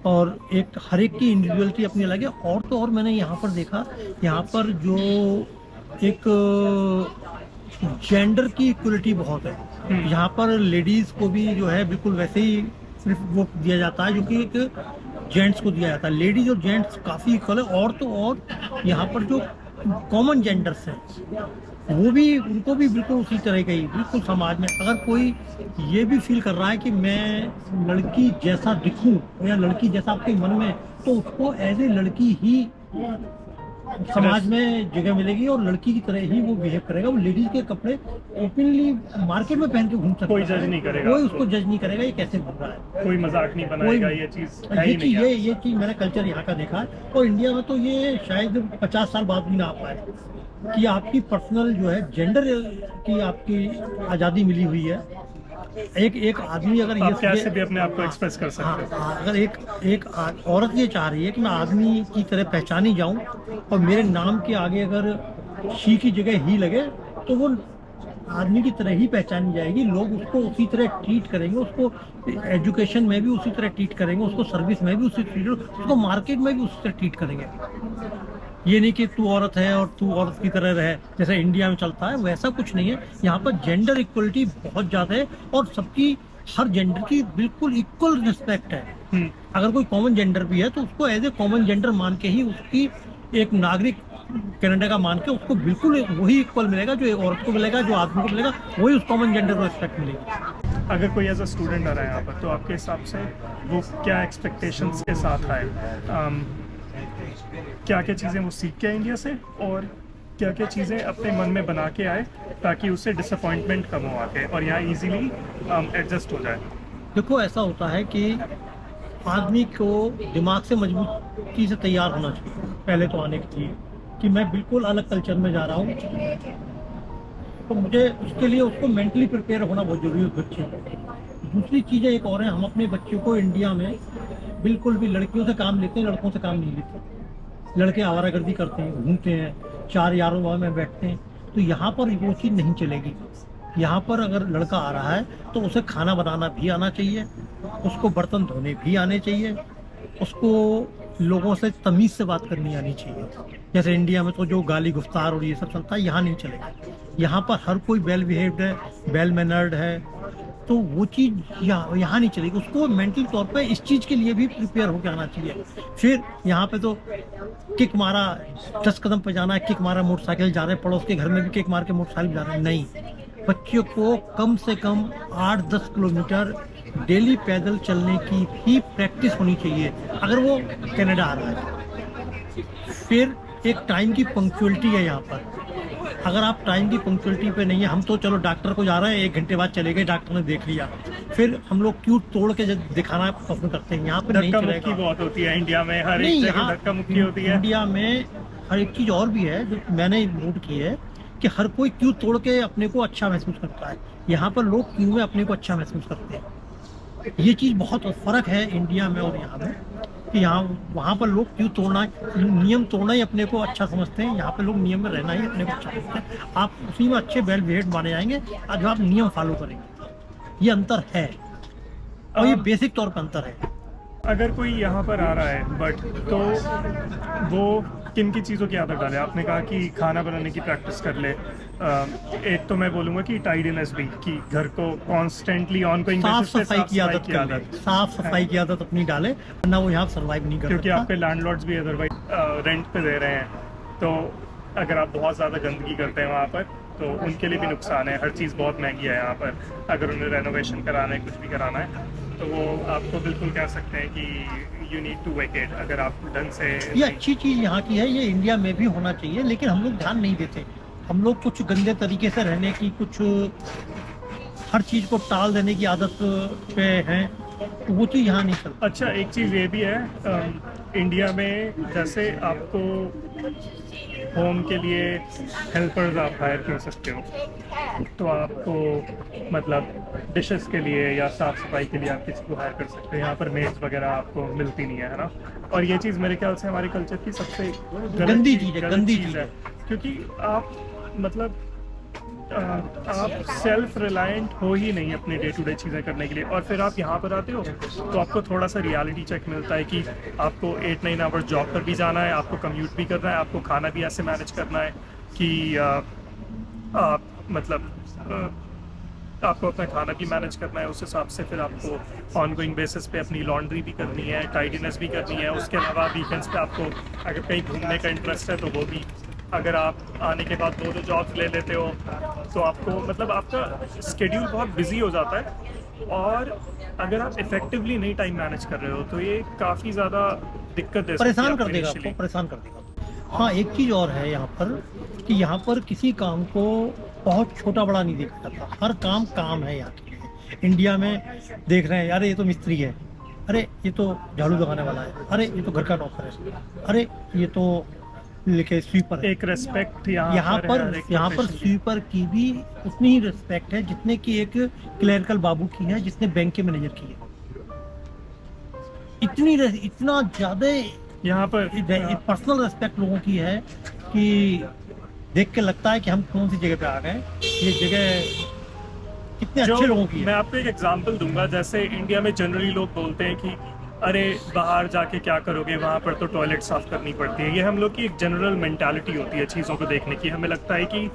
और एक हर एक की इंडिविजुअलिटी अपनी अलग है। और तो और मैंने यहाँ पर देखा, यहाँ पर जो एक जेंडर की इक्वलिटी बहुत है। यहाँ पर लेडीज को भी जो है बिल्कुल वैसे ही सिर्फ वो दिया जाता है जो कि एक जेंट्स को दिया जाता है। लेडीज और जेंट्स काफ़ी इक्वल है। और तो और यहाँ पर जो कॉमन जेंडर्स हैं वो भी, उनको भी बिल्कुल उसी तरह का ही, बिल्कुल समाज में अगर कोई ये भी फील कर रहा है कि मैं लड़की जैसा दिखूं या लड़की जैसा आपके मन में, तो उसको एज ए लड़की ही समाज में जगह मिलेगी और लड़की की तरह ही वो बिहेव करेगा। वो लेडीज के कपड़े ओपनली मार्केट में पहन के घूम सकता है, कोई जज नहीं करेगा, कोई उसको जज नहीं करेगा ये कैसे घूम रहा है, कोई मजाक नहीं बनाएगा, ये चीज़ है ही नहीं है। ये चीज़ मैंने कल्चर यहाँ का देखा है। और इंडिया में तो ये शायद 50 साल बाद भी ना आ पाए कि आपकी पर्सनल जो है जेंडर की आपकी आज़ादी मिली हुई है। एक आदमी अगर आप कैसे भी अपने आप को एक्सप्रेस कर सकते हैं। अगर एक औरत ये चाह रही है कि मैं आदमी की तरह पहचानी जाऊं और मेरे नाम के आगे अगर शी की जगह ही लगे तो वो आदमी की तरह ही पहचानी जाएगी। लोग उसको उसी तरह ट्रीट करेंगे, उसको एजुकेशन में भी उसी तरह ट्रीट करेंगे, उसको सर्विस में भी उसी ट्रीट, उसको मार्केट में भी उसी तरह ट्रीट करेंगे। ये नहीं कि तू औरत है और तू औरत की तरह रहे, जैसे इंडिया में चलता है, वैसा कुछ नहीं है। यहाँ पर जेंडर इक्वलिटी बहुत ज़्यादा है और सबकी, हर जेंडर की बिल्कुल इक्वल रिस्पेक्ट है। अगर कोई कॉमन जेंडर भी है तो उसको एज ए कॉमन जेंडर मान के ही, उसकी एक नागरिक कनाडा का मान के उसको बिल्कुल वही इक्वल मिलेगा जो एक औरत को मिलेगा, जो आदमी को मिलेगा, वही उस कॉमन जेंडर को रिस्पेक्ट मिलेगी। अगर कोई एज अ स्टूडेंट आ रहा है यहाँ पर, तो आपके हिसाब से वो क्या एक्सपेक्टेशंस के साथ आए? क्या क्या चीज़ें वो सीख के इंडिया से, और क्या क्या चीज़ें अपने मन में बना के आए ताकि उससे डिसअपॉइंटमेंट कम हो आके और यहाँ इजीली एडजस्ट हो जाए? देखो, ऐसा होता है कि आदमी को दिमाग से मजबूती से तैयार होना चाहिए पहले तो आने के लिए, कि मैं बिल्कुल अलग कल्चर में जा रहा हूँ, तो मुझे उसके लिए उसको मेंटली प्रिपेयर होना बहुत जरूरी है उस बच्चे को। दूसरी चीज़ें एक और है, हम अपने बच्चों को इंडिया में बिल्कुल भी लड़कियों से काम लेते हैं, लड़कों से काम नहीं लेते। लड़के आवारागर्दी करते हैं, घूमते हैं, 4 यारों में बैठते हैं, तो यहाँ पर वो चीज़ नहीं चलेगी। यहाँ पर अगर लड़का आ रहा है तो उसे खाना बनाना भी आना चाहिए, उसको बर्तन धोने भी आने चाहिए, उसको लोगों से तमीज़ से बात करनी आनी चाहिए। जैसे इंडिया में तो जो गाली गुफ्तार और ये सब चलता है, यहाँ नहीं चलेगा। यहाँ पर हर कोई वेल बिहेव्ड है, वेल मैनर्ड है, तो वो चीज़ यहाँ नहीं चलेगी। उसको मेंटल तौर पे इस चीज़ के लिए भी प्रिपेयर होकर आना चाहिए। फिर यहाँ पे तो किक मारा 10 कदम पे जाना है, किक मारा मोटरसाइकिल जा रहे हैं, पड़ोस के घर में भी किक मार के मोटरसाइकिल जा रहे हैं, नहीं। बच्चों को कम से कम 8-10 किलोमीटर डेली पैदल चलने की भी प्रैक्टिस होनी चाहिए अगर वो कनाडा आ रहा है। फिर एक टाइम की पंक्चुअलिटी है यहाँ पर, अगर आप टाइम की पंक्चुअलिटी पे नहीं है, हम तो चलो डॉक्टर को जा रहे हैं 1 घंटे बाद चले गए, डॉक्टर ने देख लिया, फिर हम लोग क्यों तोड़ के दिखाना पसंद करते हैं। यहाँ पे नहीं धक्का चलेगा। मुक्की बहुत होती है इंडिया में, हर नहीं, एक जगह यहाँ धक्का मुक्की होती है। इंडिया में हर एक चीज़ और भी है जो मैंने नोट की है कि हर कोई क्यों तोड़ के अपने को अच्छा महसूस करता है। यहाँ पर लोग क्यों में अपने को अच्छा महसूस करते हैं। ये चीज़ बहुत फ़र्क है इंडिया में और यहाँ में, कि यहाँ वहाँ पर लोग क्यों तोड़ना, नियम तोड़ना ही अपने को अच्छा समझते हैं। यहाँ पर लोग नियम में रहना ही अपने को अच्छा समझते हैं। आप उसी में अच्छे वेल बिहेव्ड माने जाएंगे जब आप नियम फॉलो करेंगे। ये अंतर है और ये बेसिक तौर पर अंतर है। अगर कोई यहाँ पर आ रहा है बट, तो वो किन की चीज़ों की आदत डाले? आपने कहा कि खाना बनाने की प्रैक्टिस कर ले। एक तो मैं बोलूँगा कि टाइडीनेस भी, कि घर को कॉन्स्टेंटली ऑनगोइंग साफ सफाई की आदत कर ले, साफ सफाई की आदत अपनी डाले, वरना वो यहाँ सर्वाइव नहीं कर क्योंकि सकता। आपके लैंडलॉर्ड्स भी अदरवाइज रेंट पे दे रहे हैं, तो अगर आप बहुत ज़्यादा गंदगी करते हैं वहाँ पर तो उनके लिए भी नुकसान है। हर चीज़ बहुत महंगी है यहाँ पर। अगर उन्हें रेनोवेशन कराना है, कुछ भी कराना है, तो वो आपको बिल्कुल कह सकते हैं कि यू नीड टू वेकेट, अगर आप ढंग से। ये अच्छी चीज़ यहाँ की है, ये इंडिया में भी होना चाहिए, लेकिन हम लोग ध्यान नहीं देते। हम लोग कुछ गंदे तरीके से रहने की, कुछ हर चीज़ को टाल देने की आदत पे हैं, तो वो चीज़ यहाँ नहीं चलती। अच्छा, एक चीज़ ये भी है इंडिया में, जैसे आपको होम के लिए हेल्पर्स आप हायर कर सकते हो, तो आपको मतलब डिशेस के लिए या साफ़ सफाई के लिए आप किसी को हायर कर सकते हो। यहाँ पर मेड्स वगैरह आपको मिलती नहीं है ना। और ये चीज़ मेरे ख्याल से हमारे कल्चर की सबसे गंदी चीज़ है, गलत गंदी चीज़ चीज़ है, क्योंकि आप मतलब आप सेल्फ रिलायंट हो ही नहीं अपने डे टू डे चीज़ें करने के लिए। और फिर आप यहाँ पर आते हो तो आपको थोड़ा सा रियलिटी चेक मिलता है कि आपको 8-9 आवर्स जॉब पर भी जाना है, आपको कम्यूट भी करना है, आपको खाना भी ऐसे मैनेज करना है कि आप मतलब आपको अपना खाना भी मैनेज करना है। उस हिसाब से फिर आपको ऑनगोइंग बेसिस पे अपनी लॉन्ड्री भी करनी है, टाइडीनेस भी करनी है। उसके अलावा वीकेंड्स पे आपको अगर कहीं घूमने का इंटरेस्ट है तो वो भी, अगर आप आने के बाद 2 जॉब्स ले लेते हो तो आपको मतलब आपका स्केड्यूल बहुत बिजी हो जाता है। और अगर आप इफेक्टिवली नहीं टाइम मैनेज कर रहे हो तो ये काफ़ी ज़्यादा दिक्कत दे सकती है परेशान कर आपको देगा, initially। आपको परेशान कर देगा। हाँ, एक चीज़ और है यहाँ पर कि यहाँ पर किसी काम को बहुत छोटा बड़ा नहीं देखा जाता। हर काम काम है यहाँ के लिए। इंडिया में देख रहे हैं, अरे ये तो मिस्त्री है, अरे ये तो झाड़ू लगाने वाला है, अरे ये तो घर का नौकर है, अरे ये तो लेके स्वीपर है। एक रेस्पेक्ट यहाँ यहाँ पर स्वीपर की भी उतनी ही रिस्पेक्ट है जितने की एक क्लर्कल बाबू की है, जिसने बैंक के मैनेजर की है। इतना ज्यादा यहाँ पर पर्सनल रिस्पेक्ट लोगों की है कि देख के लगता है कि हम कौन सी जगह पे आ गए। ये जगह कितने अच्छे लोगों की है। मैं आपको एक एग्जांपल दूंगा। जैसे इंडिया में जनरली लोग बोलते हैं कि अरे बाहर जाके क्या करोगे, वहाँ पर तो टॉयलेट साफ करनी पड़ती है। ये हम लोग की एक जनरल मेंटालिटी होती है चीज़ों को देखने की। हमें लगता है कि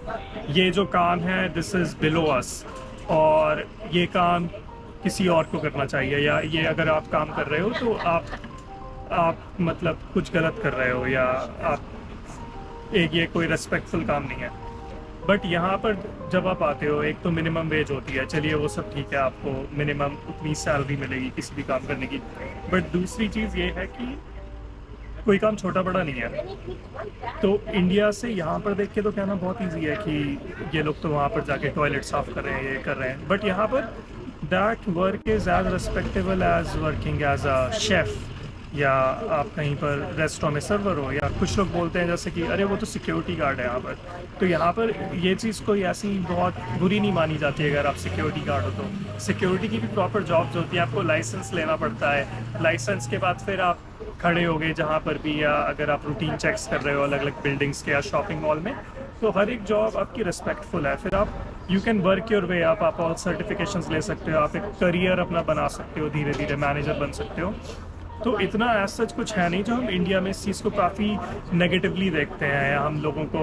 ये जो काम है दिस इज़ बिलो अस, और ये काम किसी और को करना चाहिए, या ये अगर आप काम कर रहे हो तो आप मतलब कुछ गलत कर रहे हो, या आप ये कोई रेस्पेक्टफुल काम नहीं है। बट यहाँ पर जब आप आते हो, एक तो मिनिमम वेज होती है, चलिए वो सब ठीक है, आपको मिनिमम उतनी सैलरी मिलेगी किसी भी काम करने की। बट दूसरी चीज़ ये है कि कोई काम छोटा बड़ा नहीं है। तो इंडिया से यहाँ पर देख के तो कहना बहुत ईजी है कि ये लोग तो वहाँ पर जाके टॉयलेट साफ कर रहे हैं, ये कर रहे हैं। बट यहाँ पर that work is as respectable as working as a chef, या आप कहीं पर रेस्टोरेंट में सर्वर हो, या कुछ लोग बोलते हैं जैसे कि अरे वो तो सिक्योरिटी गार्ड है यहाँ पर। तो यहाँ पर ये चीज़ कोई ऐसी बहुत बुरी नहीं मानी जाती है अगर आप सिक्योरिटी गार्ड हो तो। सिक्योरिटी की भी प्रॉपर जॉब्स होती हैं, आपको लाइसेंस लेना पड़ता है। लाइसेंस के बाद फिर आप खड़े हो गए जहाँ पर भी, या अगर आप रूटीन चेक्स कर रहे हो अलग अलग बिल्डिंग्स के या शॉपिंग मॉल में, तो हर एक जॉब आपकी रिस्पेक्टफुल है। फिर आप you can work your way, आप ऑल सर्टिफिकेशंस ले सकते हो, आप एक करियर अपना बना सकते हो, धीरे धीरे मैनेजर बन सकते हो। तो इतना एज सच कुछ है नहीं जो हम इंडिया में इस चीज़ को काफ़ी नेगेटिवली देखते हैं, या हम लोगों को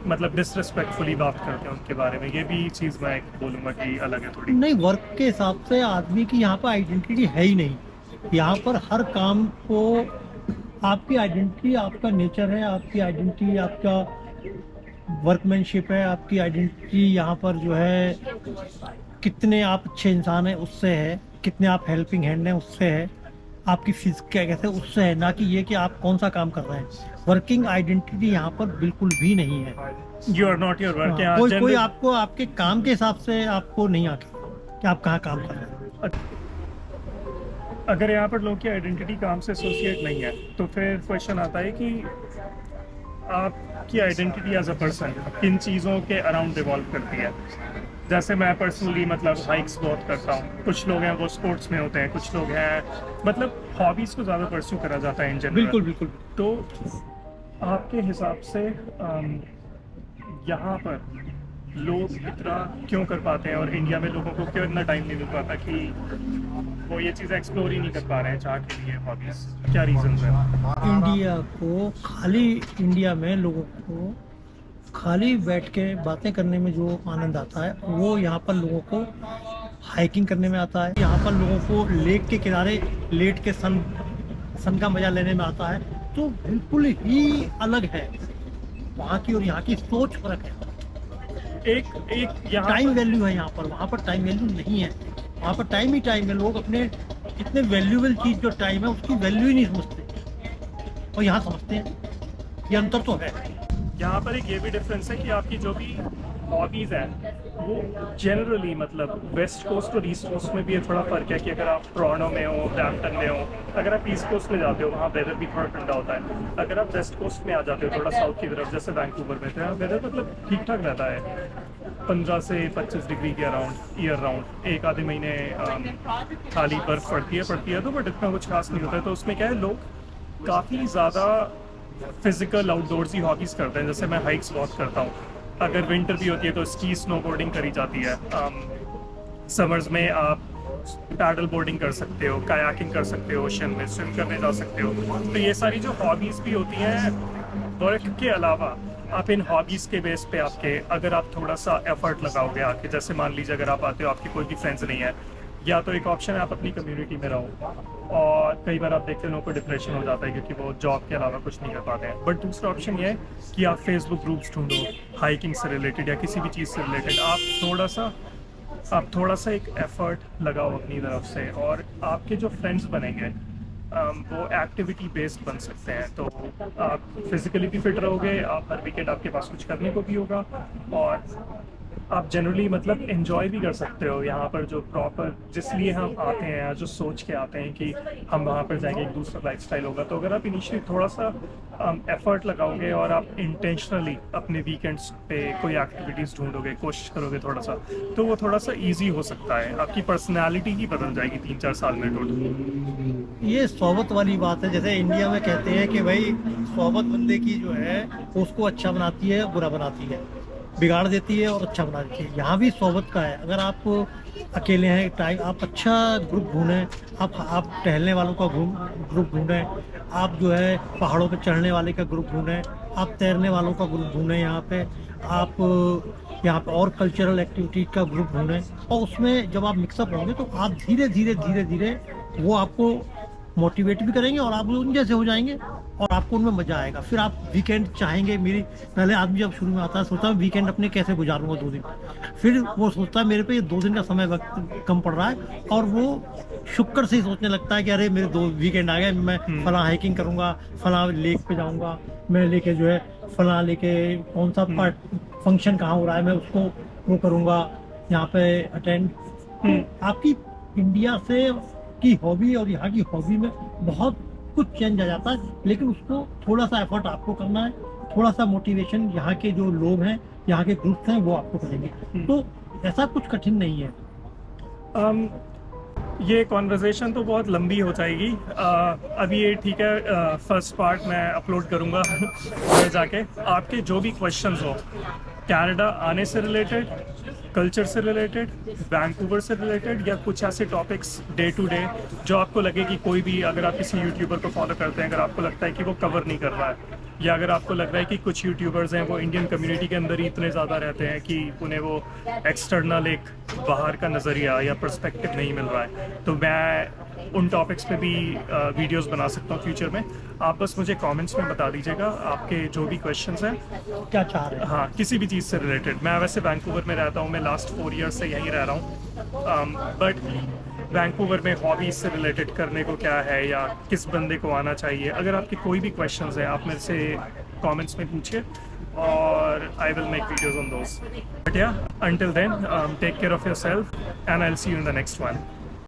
मतलब डिसरिस्पेक्टफुली बात करते हैं उनके बारे में। ये भी चीज़ मैं बोलूँगा कि अलग है थोड़ी। नहीं, वर्क के हिसाब से आदमी की यहाँ पर आइडेंटिटी है ही नहीं। यहाँ पर हर काम को आपकी आइडेंटिटी, आपका नेचर है, आपकी आइडेंटिटी, आपका वर्कमैनशिप है, आपकी आइडेंटिटी यहाँ पर जो है कितने आप अच्छे इंसान हैं उससे है, कितने आप हेल्पिंग हैंड हैं उससे है, आपकी फिजिक क्या कहते हैं उससे है, ना कि ये कि आप कौन सा काम कर रहे हैं। वर्किंग आइडेंटिटी यहाँ पर बिल्कुल भी नहीं है। You are not your work. हाँ, कोई आपको आपके काम के हिसाब से आपको नहीं आता कि आप कहाँ काम कर रहे हैं। अगर यहाँ पर लोग की आइडेंटिटी काम से एसोसिएट नहीं है तो फिर क्वेश्चन आता है कि आपकी आइडेंटिटी एज अ पर्सन किन चीज़ों के अराउंड रिवॉल्व करती है। जैसे मैं पर्सनली मतलब हाइक्स बहुत करता हूँ, कुछ लोग हैं वो स्पोर्ट्स में होते हैं, कुछ लोग हैं मतलब हॉबीज़ को ज़्यादा परस्यू करा जाता है इन जनरल। बिल्कुल बिल्कुल। तो आपके हिसाब से यहाँ पर लोग इतना क्यों कर पाते हैं और इंडिया में लोगों को क्यों इतना टाइम नहीं मिल पाता कि वो ये चीज़ें एक्सप्लोर ही नहीं कर पा रहे हैं चाह के लिए हॉबीज़? क्या रीज़न है? इंडिया को खाली इंडिया में लोगों को खाली बैठ के बातें करने में जो आनंद आता है वो यहाँ पर लोगों को हाइकिंग करने में आता है। यहाँ पर लोगों को लेक के किनारे लेट के सन का मजा लेने में आता है। तो बिल्कुल ही अलग है वहाँ की और यहाँ की सोच फर्क है। एक यहाँ टाइम वैल्यू है यहाँ पर, वहाँ पर टाइम वैल्यू नहीं है। वहाँ पर टाइम ही टाइम है। लोग अपने इतने वैल्यूएबल चीज़ जो टाइम है उसकी वैल्यू ही नहीं समझते और यहाँ समझते हैं। ये अंतर तो है। यहाँ पर एक ये भी डिफरेंस है कि आपकी जो भी हॉबीज़ है वो जनरली मतलब वेस्ट कोस्ट और ईस्ट कोस्ट में भी ये थोड़ा फ़र्क है कि अगर आप टोरंटो में हो, ब्रैम्पटन में हो, अगर आप ईस्ट कोस्ट में जाते हो वहाँ वेदर भी थोड़ा ठंडा होता है। अगर आप वेस्ट कोस्ट में आ जाते हो थोड़ा साउथ की तरफ जैसे वैंकूवर में, तो वेदर मतलब ठीक ठाक रहता है 15 से 25 डिग्री के अराउंड ईयर राउंड। एक आधे महीने खाली बर्फ़ पड़ती है तो बट इतना कुछ खास नहीं होता है। तो उसमें क्या है, लोग काफ़ी ज़्यादा फिजिकल आउटडोर्स ही हॉबीज़ करते हैं। जैसे मैं हाइक्स बहुत करता हूँ, अगर विंटर भी होती है तो स्की स्नोबोर्डिंग करी जाती है। समर्स में आप पैडल बोर्डिंग कर सकते हो, कायाकिंग कर सकते हो, ओशन में स्विम करने जा सकते हो। तो ये सारी जो हॉबीज़ भी होती हैं वर्क के अलावा, आप इन हॉबीज़ के बेस पे आपके अगर आप थोड़ा सा एफर्ट लगाओगे आके, जैसे मान लीजिए अगर आप आते हो आपकी कोई भी फ्रेंड्स नहीं है, या तो एक ऑप्शन है आप अपनी कम्युनिटी में रहो, और कई बार आप देखते हैं लोगों को डिप्रेशन हो जाता है क्योंकि वो जॉब के अलावा कुछ नहीं कर पाते हैं। बट दूसरा ऑप्शन ये है कि आप फेसबुक ग्रुप्स ढूंढो हाइकिंग से रिलेटेड या किसी भी चीज़ से रिलेटेड। आप थोड़ा सा एक एफर्ट लगाओ अपनी तरफ से और आपके जो फ्रेंड्स बनेंगे वो एक्टिविटी बेस्ड बन सकते हैं। तो आप फिजिकली भी फिट रहोगे, आप हर वीकेंड आपके पास कुछ करने को भी होगा, और आप जनरली मतलब एंजॉय भी कर सकते हो यहाँ पर। जो प्रॉपर जिसलिए हम आते हैं या जो सोच के आते हैं कि हम वहाँ पर जाएंगे, एक दूसरा लाइफस्टाइल होगा। तो अगर आप इनिशियली थोड़ा सा एफर्ट लगाओगे और आप इंटेंशनली अपने वीकेंड्स पे कोई एक्टिविटीज़ ढूंढोगे, कोशिश करोगे थोड़ा सा, तो वो थोड़ा सा ईजी हो सकता है। आपकी पर्सनैलिटी ही बदल जाएगी 3-4 साल में टोटल। ये सोबत वाली बात है। जैसे इंडिया में कहते हैं कि भाई सोबत बंदे की जो है उसको अच्छा बनाती है, बुरा बनाती है, बिगाड़ देती है और अच्छा बना देती है। यहाँ भी सोबत का है। अगर आप अकेले हैं, टाइम आप अच्छा ग्रुप ढूंढें, आप टहलने वालों का ग्रुप ढूंढें, आप जो है पहाड़ों पे चढ़ने वाले का ग्रुप ढूंढें, आप तैरने वालों का ग्रुप ढूंढें, यहाँ पे और कल्चरल एक्टिविटीज का ग्रुप ढूंढें। और उसमें जब आप मिक्सअप होंगे तो आप धीरे धीरे वो आपको मोटिवेट भी करेंगे और आप उन जैसे हो जाएंगे और आपको उनमें मजा आएगा। फिर आप वीकेंड चाहेंगे। पहले आदमी जब शुरू में आता है सोचता है वीकेंड अपने कैसे गुजारूंगा 2 दिन, फिर वो सोचता है मेरे पे ये 2 दिन का समय वक्त कम पड़ रहा है, और वो शुक्र से ही सोचने लगता है कि अरे मेरे 2 वीकेंड आ गए, मैं फला हाइकिंग करूंगा, फला लेक पे जाऊंगा, मैं लेके जो है फला लेके कौन सा फंक्शन कहाँ हो रहा है मैं उसको वो करूंगा यहाँ पे अटेंड। तो आपकी इंडिया से की हॉबी और यहाँ की हॉबी में बहुत कुछ चेंज आ जाता है, लेकिन उसको थोड़ा सा एफर्ट आपको करना है, थोड़ा सा मोटिवेशन यहाँ के जो लोग हैं, यहाँ के ग्रुप्स हैं वो आपको करेंगे। तो ऐसा कुछ कठिन नहीं है। ये कॉन्वर्सेशन तो बहुत लंबी हो जाएगी। अभी ये ठीक है, फर्स्ट पार्ट मैं अपलोड करूँगा घर जाके। आपके जो भी क्वेश्चंस हो कनाडा आने से रिलेटेड, कल्चर से रिलेटेड, वैंकूवर से रिलेटेड, या कुछ ऐसे टॉपिक्स डे टू डे जो आपको लगे कि कोई भी, अगर आप किसी यूट्यूबर को फॉलो करते हैं, अगर आपको लगता है कि वो कवर नहीं कर रहा है, या अगर आपको लग रहा है कि कुछ यूट्यूबर्स हैं वो इंडियन कम्युनिटी के अंदर ही इतने ज़्यादा रहते हैं कि उन्हें वो एक्सटर्नल एक बाहर का नज़रिया या पर्सपेक्टिव नहीं मिल रहा है, तो मैं उन टॉपिक्स पे भी वीडियोस बना सकता हूँ फ्यूचर में। आप बस मुझे कमेंट्स में बता दीजिएगा आपके जो भी क्वेश्चंस हैं, क्या चाह रहे हैं। हाँ, किसी भी चीज़ से रिलेटेड। मैं वैसे वैंकूवर में रहता हूँ, मैं लास्ट 4 ईयर्स से यहीं रह रहा हूँ, बट वैंकूवर में हॉबीज से रिलेटेड करने को क्या है या किस बंदे को आना चाहिए, अगर आपके कोई भी क्वेश्चंस हैं आप मेरे से कमेंट्स में पूछिए और I will make videos on those. But yeah, until then, take care of yourself and I'll see you in the next one.